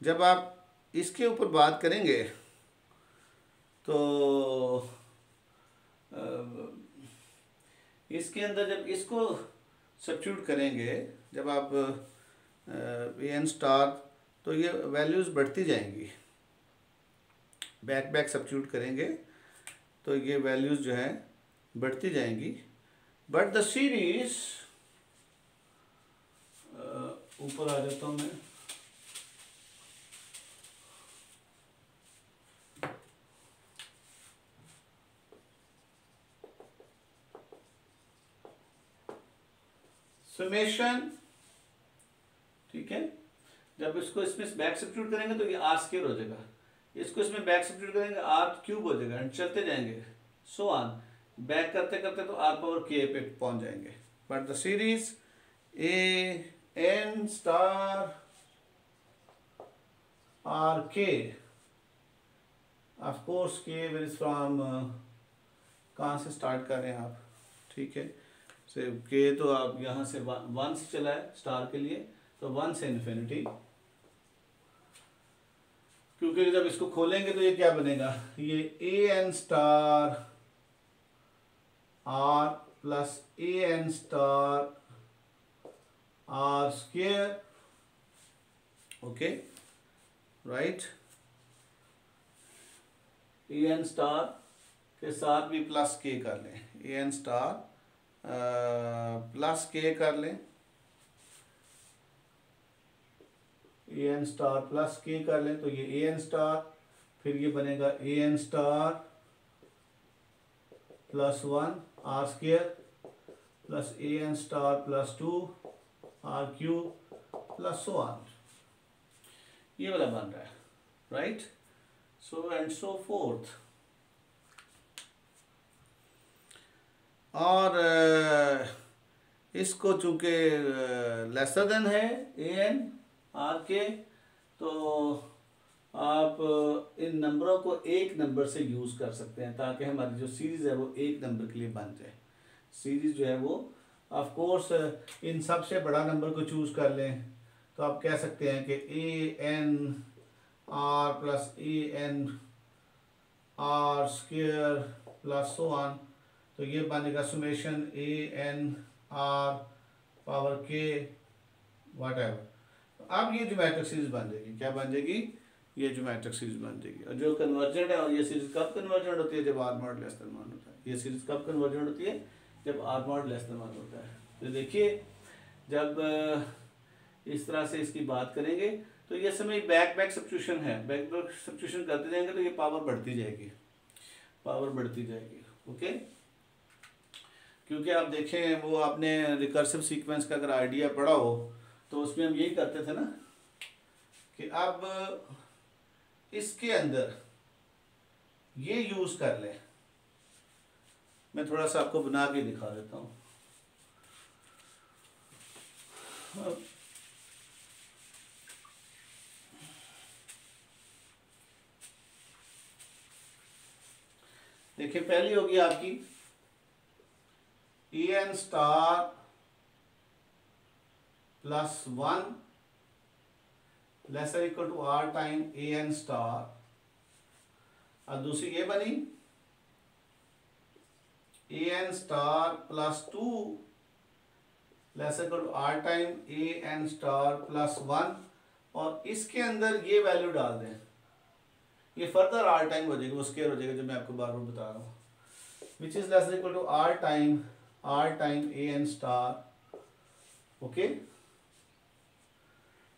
जब आप इसके ऊपर बात करेंगे तो इसके अंदर जब इसको सब्स्टिट्यूट करेंगे, जब आप n स्टार, तो ये वैल्यूज़ बढ़ती जाएंगी, बैक सब्स्टिट्यूट करेंगे तो ये वैल्यूज़ जो है बढ़ती जाएंगी, बट द सीरीज, ऊपर आ जाता हूँ मैं, समेशन, ठीक है, जब इसको इसमें बैक सब्स्टिट्यूट करेंगे तो ये आर स्क्वायर हो जाएगा, इसको इसमें बैक सब्स्टिट्यूट करेंगे आर क्यूब हो जाएगा, एंड चलते जाएंगे सो ऑन, बैक करते करते तो आर पावर के पे पहुंच जाएंगे। But the series a N star r k, of course k where is from, कहाँ से स्टार्ट कर रहे हैं आप, ठीक है, से के तो आप यहाँ से 1 से चला है स्टार के लिए, तो 1 से इन्फिनिटी, क्योंकि जब इसको खोलेंगे तो ये क्या बनेगा, ये A N star R plus A N star R square, okay right, A N star के साथ भी प्लस के कर लें, ए एन स्टार प्लस के कर लें, ए एन स्टार प्लस के कर लें, तो ये ए एन स्टार, फिर ये बनेगा A N star plus 1 R square plus A N star plus 2 R cube plus so on, ये वाला बन रहा है, right. So and so forth. और इसको चूंकि लेसर देन है ए एन आर के, तो आप इन नंबरों को एक नंबर से यूज़ कर सकते हैं ताकि हमारी जो सीरीज़ है वो एक नंबर के लिए बन जाए। सीरीज़ जो है वो ऑफ कोर्स इन सब से बड़ा नंबर को चूज़ कर लें, तो आप कह सकते हैं कि A N R plus A N R square plus so on, तो ये बनेगा summation A N R power K whatever. अब ये ज्योमेट्रिक सीरीज बन जाएगी, क्या बन जाएगी, ये ज्योमेट्रिक सीरीज बन जाएगी। और जो कन्वर्जेंट है, और ये सीरीज कब कन्वर्जेंट होती है, जब आर मॉड लेस देन 1 होता है। ये सीरीज कब कन्वर्जेंट होती है, जब आर मॉड लेस देन 1 होता है। तो देखिए जब इस तरह से इसकी बात करेंगे तो ये समय बैक सब्स्टिट्यूशन है, बैक सब्स्टिट्यूशन करते जाएंगे तो ये पावर बढ़ती जाएगी, पावर बढ़ती जाएगी, ओके। क्योंकि आप देखें वो आपने रिकर्सिव सीक्वेंस का अगर आइडिया पढ़ा हो तो उसमें हम यही करते थे ना कि अब इसके अंदर ये यूज कर लें। मैं थोड़ा सा आपको बना के दिखा देता हूँ। देखिए पहली होगी आपकी A N star plus 1 lesser equal to R time A N star, और दूसरी ये बनी A N star plus 2 lesser equal to R time A N star plus 1, और इसके अंदर ये वैल्यू डाल दें, ये फर्दर आर टाइम हो जाएगी, वो स्क्वायर हो जाएगा जो मैं आपको बार बार बता रहा हूँ, which is lesser equal to R time A N star, okay.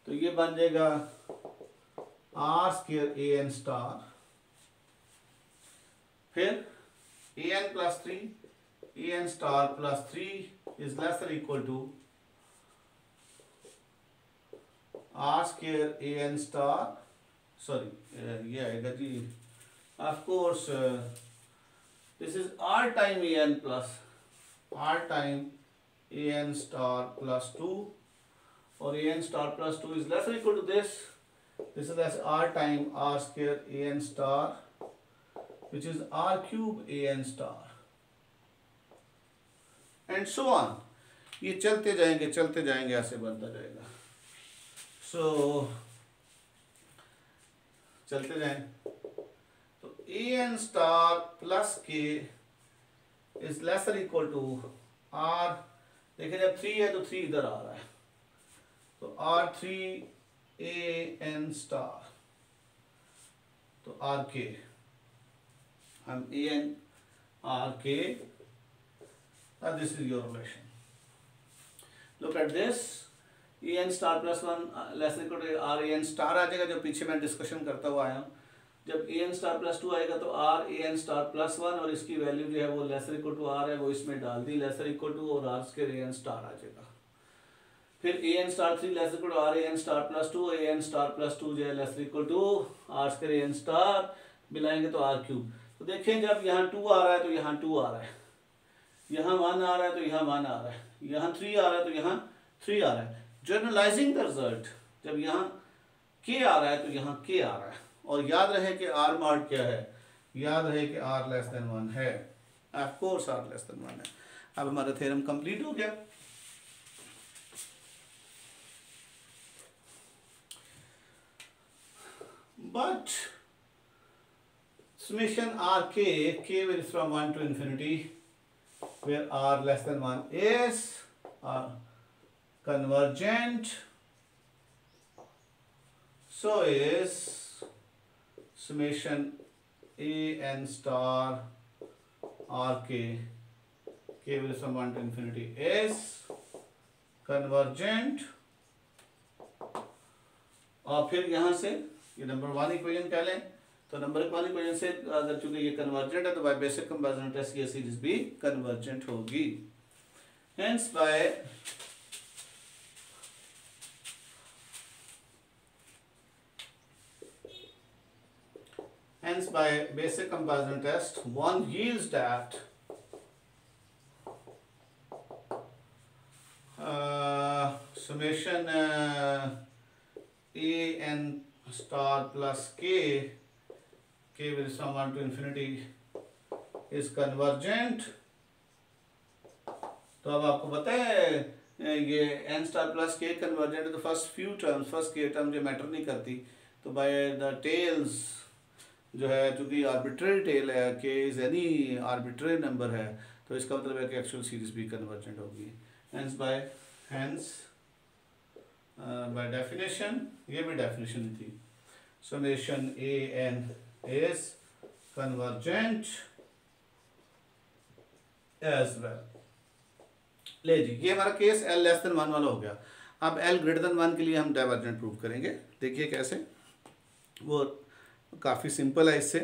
तो ये बन जाएगा R square A N star, फिर A N plus 3 A N star plus 3 is lesser equal to R square A N star, sorry ये आएगा जी of course this is are time A N plus R time A N star plus 2, और A N star plus 2 is lesser equal to this is are time r square A N star which is r cube a N star and so on. ये चलते जाएंगे ऐसे बनता जाएगा। सो चलते जाएं तो a N star plus k is lesser equal to r, देखिए जब 3 है तो 3 इधर आ रहा है, तो R3 ए एन स्टार, तो आर के हम A N R K, this is your relation. Look at this, A N star plus 1 less equal to R A N star आ जाएगा, जो पीछे मैं डिस्कशन करता हुआ आया हूँ। जब ए एन स्टार प्लस 2 आएगा तो r A N star plus 1, और इसकी वैल्यू जो है वो लेसर इक्वल टू आर है, वो इसमें डाल दी लेसर इक्वल टू, और R square A N star आ जाएगा। फिर A N star 3 lesser equal to R A N star plus 2, A N star plus 2 जो है lesser equal to R square A N star, मिलाएंगे तो are cube. तो देखें जब यहाँ 2 आ रहा है तो यहाँ 2 आ रहा है, यहाँ 1 आ रहा है तो यहाँ 1 आ रहा है, यहाँ 3 आ रहा है तो यहाँ 3 आ रहा है। जनरलाइजिंग द रिजल्ट, जब यहाँ k आ रहा है तो यहाँ k आ रहा है, और याद रहे कि r मॉड क्या है, याद रहे कि r लेस देन 1 है, of course r less than 1 है। अब हमारा थ्योरम कंप्लीट हो गया। But summation rk, k varies from 1 to infinity, where r less than 1 is convergent, so is summation a N star r k will from 1 to infinity is convergent। और फिर यहाँ से ये नंबर 1 इक्वेशन क्या लें, तो नंबर 1 इक्वेशन से अगर चूंकि ये कन्वर्जेंट है तो बाय बेसिक कंपैरिजन टेस्ट ये सीरीज भी कन्वर्जेंट होगी। Hence by basic comparison test one yields that summation a n star plus k will from 1 to infinity is convergent। तो अब आपको पता है ये n star plus k convergent है, तो first few terms, first k term जो matter नहीं करती, तो बाय द टेल्स जो है चूँकि आर्बिट्रेरी टेल है, k is any arbitrary number है, तो इसका मतलब है कि एक्चुअल सीरीज भी कन्वर्जेंट होगी। हेंस बाय डेफिनेशन, ये भी डेफिनेशन थी, summation a n is convergent as well. ले जी, ये हमारा केस l लेस देन 1 वाला हो गया। अब l ग्रेटर देन 1 के लिए हम डाइवर्जेंट प्रूव करेंगे। देखिए कैसे, वो काफ़ी सिंपल है। इससे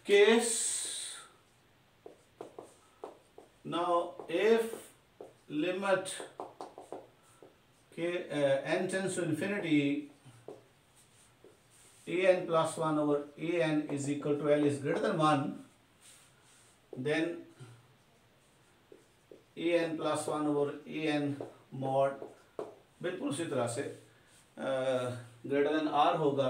केस नाउ इफ लिमिट के n tends to infinity an plus 1 over an is equal to l is greater than 1, then an plus 1 over an mod बिल्कुल उसी तरह से ग्रेटर देन r होगा।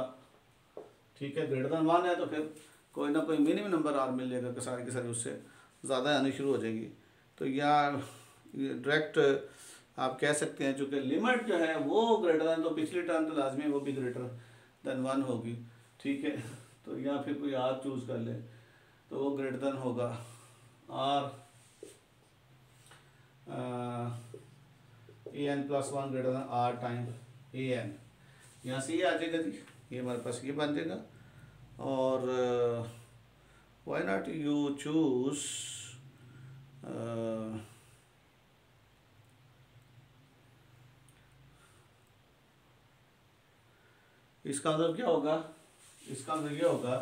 ठीक है, ग्रेटर देन 1 है तो फिर कोई ना कोई मिनिमम नंबर r मिल जाएगा कि सारी की सारी उससे ज़्यादा आनी शुरू हो जाएगी। तो यार डायरेक्ट आप कह सकते हैं चूँकि लिमिट जो है वो ग्रेटर देन, तो पिछली टर्म तो लाजमी वो भी ग्रेटर देन 1 होगी। ठीक है, तो या फिर कोई आर चूज कर ले तो वो ग्रेटर देन होगा r A N plus 1 greater than r time A n. यहाँ से ये आ जाएगा जी, ये हमारे पास ये बन जाएगा। और व्हाई नॉट यू चूज इसका मतलब क्या होगा, इसका मतलब ये होगा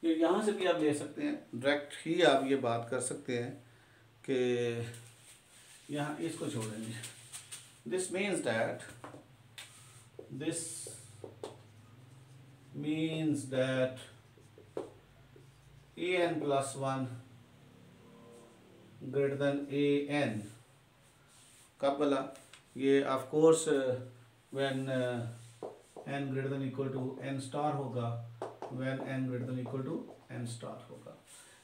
कि यहाँ से भी आप ले सकते हैं, डायरेक्ट ही आप ये बात कर सकते हैं कि यहाँ इसको छोड़ेंगे। This means that A N plus 1 greater than A N कब बोला, ये of course when n greater than equal to n star होगा, when n greater than equal to n star होगा।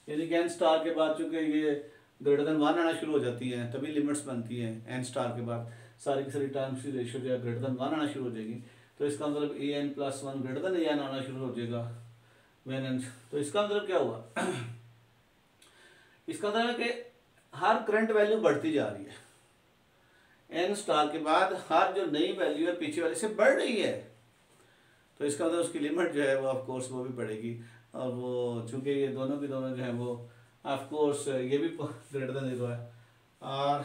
यानी कि n स्टार के बाद चूंकि ये ग्रेटर देन 1 आना शुरू हो जाती है तभी लिमिट्स बनती हैं। n स्टार के बाद सारी की सारी टर्म्स की रेशियो जो है ग्रेटर देन 1 आना शुरू हो जाएगी। तो इसका मतलब A N plus 1 greater than A N आना शुरू हो जाएगा व्हेन n। तो इसका मतलब क्या हुआ, इसका मतलब है कि हर करंट वैल्यू बढ़ती जा रही है, n स्टार के बाद हर जो नई वैल्यू है पीछे वाले से बढ़ रही है। तो इसका मतलब उसकी लिमिट जो है वो ऑफ कोर्स वो भी बढ़ेगी। और वो चूंकि ये दोनों की दोनों जो है वो ऑफ कोर्स ये भी ग्रेटर देन 0 है, r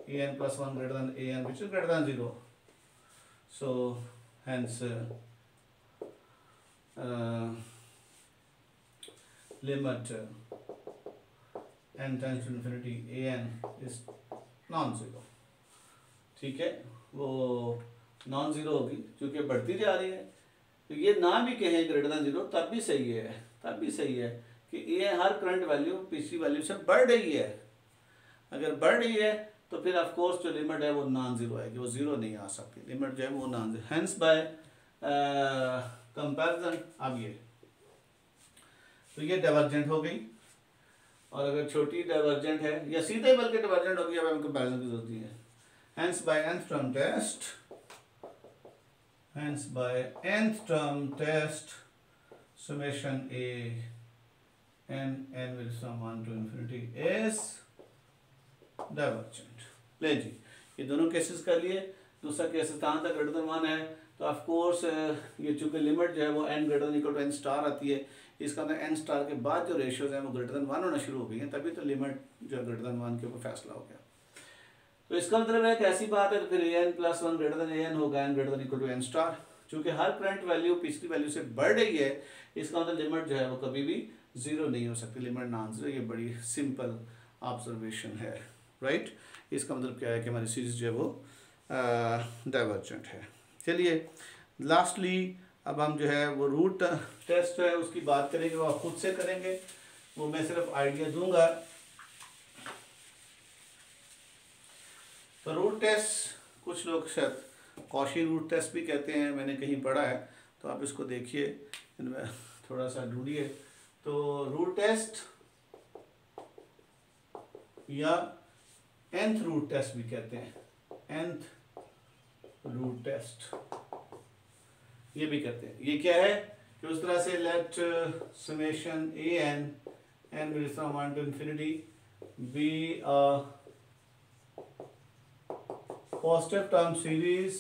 A N plus 1 greater than A n which is greater than 0। So hence limit n tends to infinity a n is non zero. ठीक है, वो नॉन जीरो होगी क्योंकि बढ़ती जा रही है। तो ये ना भी कहें ग्रेटर देन 0 तब भी सही है, तब भी सही है कि ये हर करंट वैल्यू पिछली वैल्यू से बढ़ रही है। अगर बढ़ रही है तो फिर ऑफ कोर्स जो लिमिट है वो नॉन जीरो है, कि वो जीरो नहीं आ सकती, लिमिट जो है वो non zero. Hence by comparison अब ये तो ये डाइवर्जेंट हो गई। और अगर छोटी डाइवर्जेंट है या सीधे बल्कि डाइवर्जेंट होगी, अब हमें कंपैरिजन की जरूरत नहीं है। Hence by nth term test, summation A n varies from 1 to infinity is divergent. ले जी, ये दोनों केसेस कर लिए। दूसरा केस जहाँ तक ग्रेटर देन 1 है तो ऑफ कोर्स ये चूंकि लिमिट जो है वो n greater than equal to n star आती है, इसका अंदर n स्टार के बाद जो रेशियोज हैं वो ग्रेटर देन 1 होना शुरू हो गई हैं, तभी तो लिमिट जो ग्रेटर देन 1 के ऊपर फैसला हो गया। तो इसका मतलब है कि ऐसी बात है तो फिर an plus 1 greater than an होगा, n greater than equal to n star. चूंकि हर करंट वैल्यू पिछली वैल्यू से बढ़ रही है, इसका मतलब लिमिट जो है वो कभी भी जीरो नहीं हो सकती, लिमिट नॉन जीरो। ये बड़ी सिंपल ऑब्जर्वेशन है, राइट। इसका मतलब क्या है कि हमारी सीरीज जो है वो डाइवर्जेंट है। चलिए लास्टली अब हम जो है वो रूट टेस्ट है उसकी बात करेंगे, वो आप खुद से करेंगे, वो मैं सिर्फ आइडिया दूंगा। तो रूट टेस्ट कुछ लोग शायद कॉशी रूट टेस्ट भी कहते हैं, मैंने कहीं पढ़ा है, तो आप इसको देखिए, इनमें थोड़ा सा ढूंढिए। तो रूट टेस्ट या nth रूट टेस्ट भी कहते हैं, nth रूट टेस्ट ये भी कहते हैं। ये क्या है कि उस तरह से let summation n varies from 1 to infinity be a positive term series.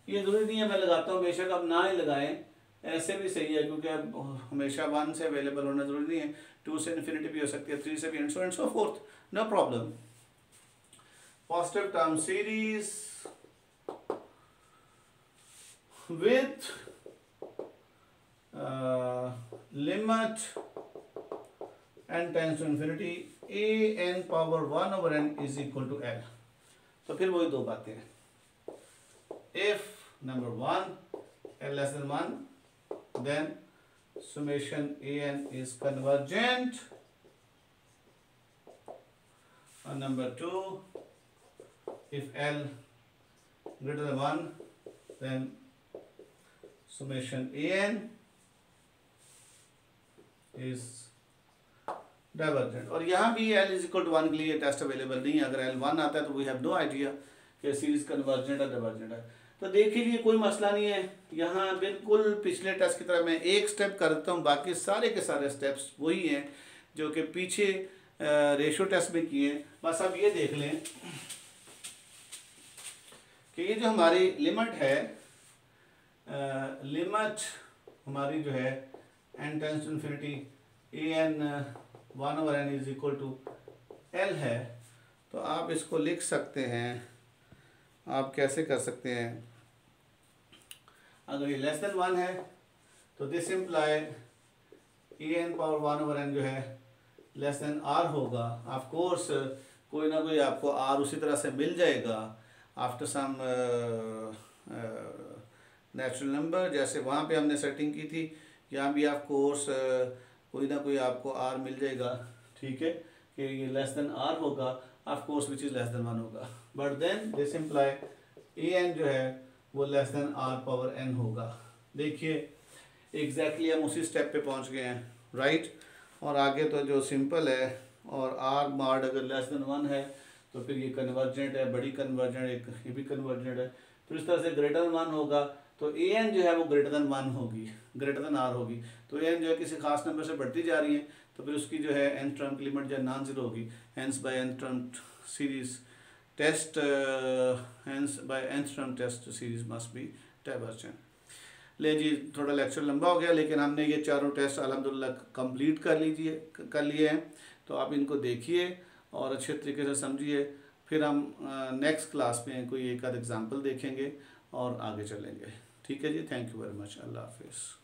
ये जरूरी नहीं है मैं लगाता हूँ, बेशक आप ना ही लगाएं, ऐसे भी सही है, क्योंकि अब हमेशा 1 से अवेलेबल होना जरूरी नहीं है, 2 से इन्फिनिटी भी हो सकती है, 3 से भी, and so forth, no problem. Positive term series with limit n tends to infinity an power 1 over n is equal to l। तो फिर वही दो बातें हैं, if number 1 l less than 1 then summation an is convergent, and number 2 if l greater than 1 then summation an is divergent. और यहाँ भी l is equal to 1 के लिए टेस्ट अवेलेबल नहीं है, अगर l 1 आता है तो वी हैव नो आइडिया कि सीरीज कन्वर्जेंट है डाइवर्जेंट है। तो देख लीजिए कोई मसला नहीं है, यहाँ बिल्कुल पिछले टेस्ट की तरह मैं एक स्टेप कर देता हूँ, बाकी सारे के सारे स्टेप्स वही हैं जो कि पीछे रेशियो टेस्ट में किए हैं। बस अब ये देख लें कि ये जो हमारी लिमिट है, लिमिट हमारी जो है n tends to infinity an 1 over n is equal to l है, तो आप इसको लिख सकते हैं। आप कैसे कर सकते हैं, अगर ये लेस देन 1 है तो this imply an power 1 over n जो है लेस देन r होगा। ऑफ कोर्स कोई ना कोई आपको r उसी तरह से मिल जाएगा आफ्टर सम नेचुरल नंबर, जैसे वहाँ पे हमने सेटिंग की थी, यहाँ भी ऑफ कोर्स कोई ना कोई आपको r मिल जाएगा, ठीक है, कि ये लेस देन r होगा, of course which is less than 1 होगा, but then this imply an जो है वो less than r power n होगा। देखिए एग्जैक्टली हम उसी स्टेप पे पहुंच गए हैं, राइट। और आगे तो जो सिंपल है, और r मार्ड अगर लेस देन 1 है तो फिर ये कन्वर्जेंट है, बड़ी कन्वर्जेंट, एक ये भी कन्वर्जेंट है, तो इस तरह से ग्रेटर देन 1 होगा तो an जो है वो ग्रेटर देन 1 होगी, ग्रेटर देन r होगी। तो an जो है किसी खास नंबर से बढ़ती जा रही है, तो फिर उसकी जो है nth टर्म की लिमिट जो है नॉन जीरो होगी, hence by nth term series test, hence by nth term test series must be divergent. ले जी, थोड़ा लेक्चर लंबा हो गया, लेकिन हमने ये चारों टेस्ट अल्हम्दुलिल्लाह कंप्लीट कर लिए हैं। तो आप इनको देखिए और अच्छे तरीके से समझिए, फिर हम नेक्स्ट क्लास में कोई एक आध एग्जांपल देखेंगे और आगे चलेंगे। ठीक है जी, थैंक यू वेरी मच, अल्लाह हाफिज़।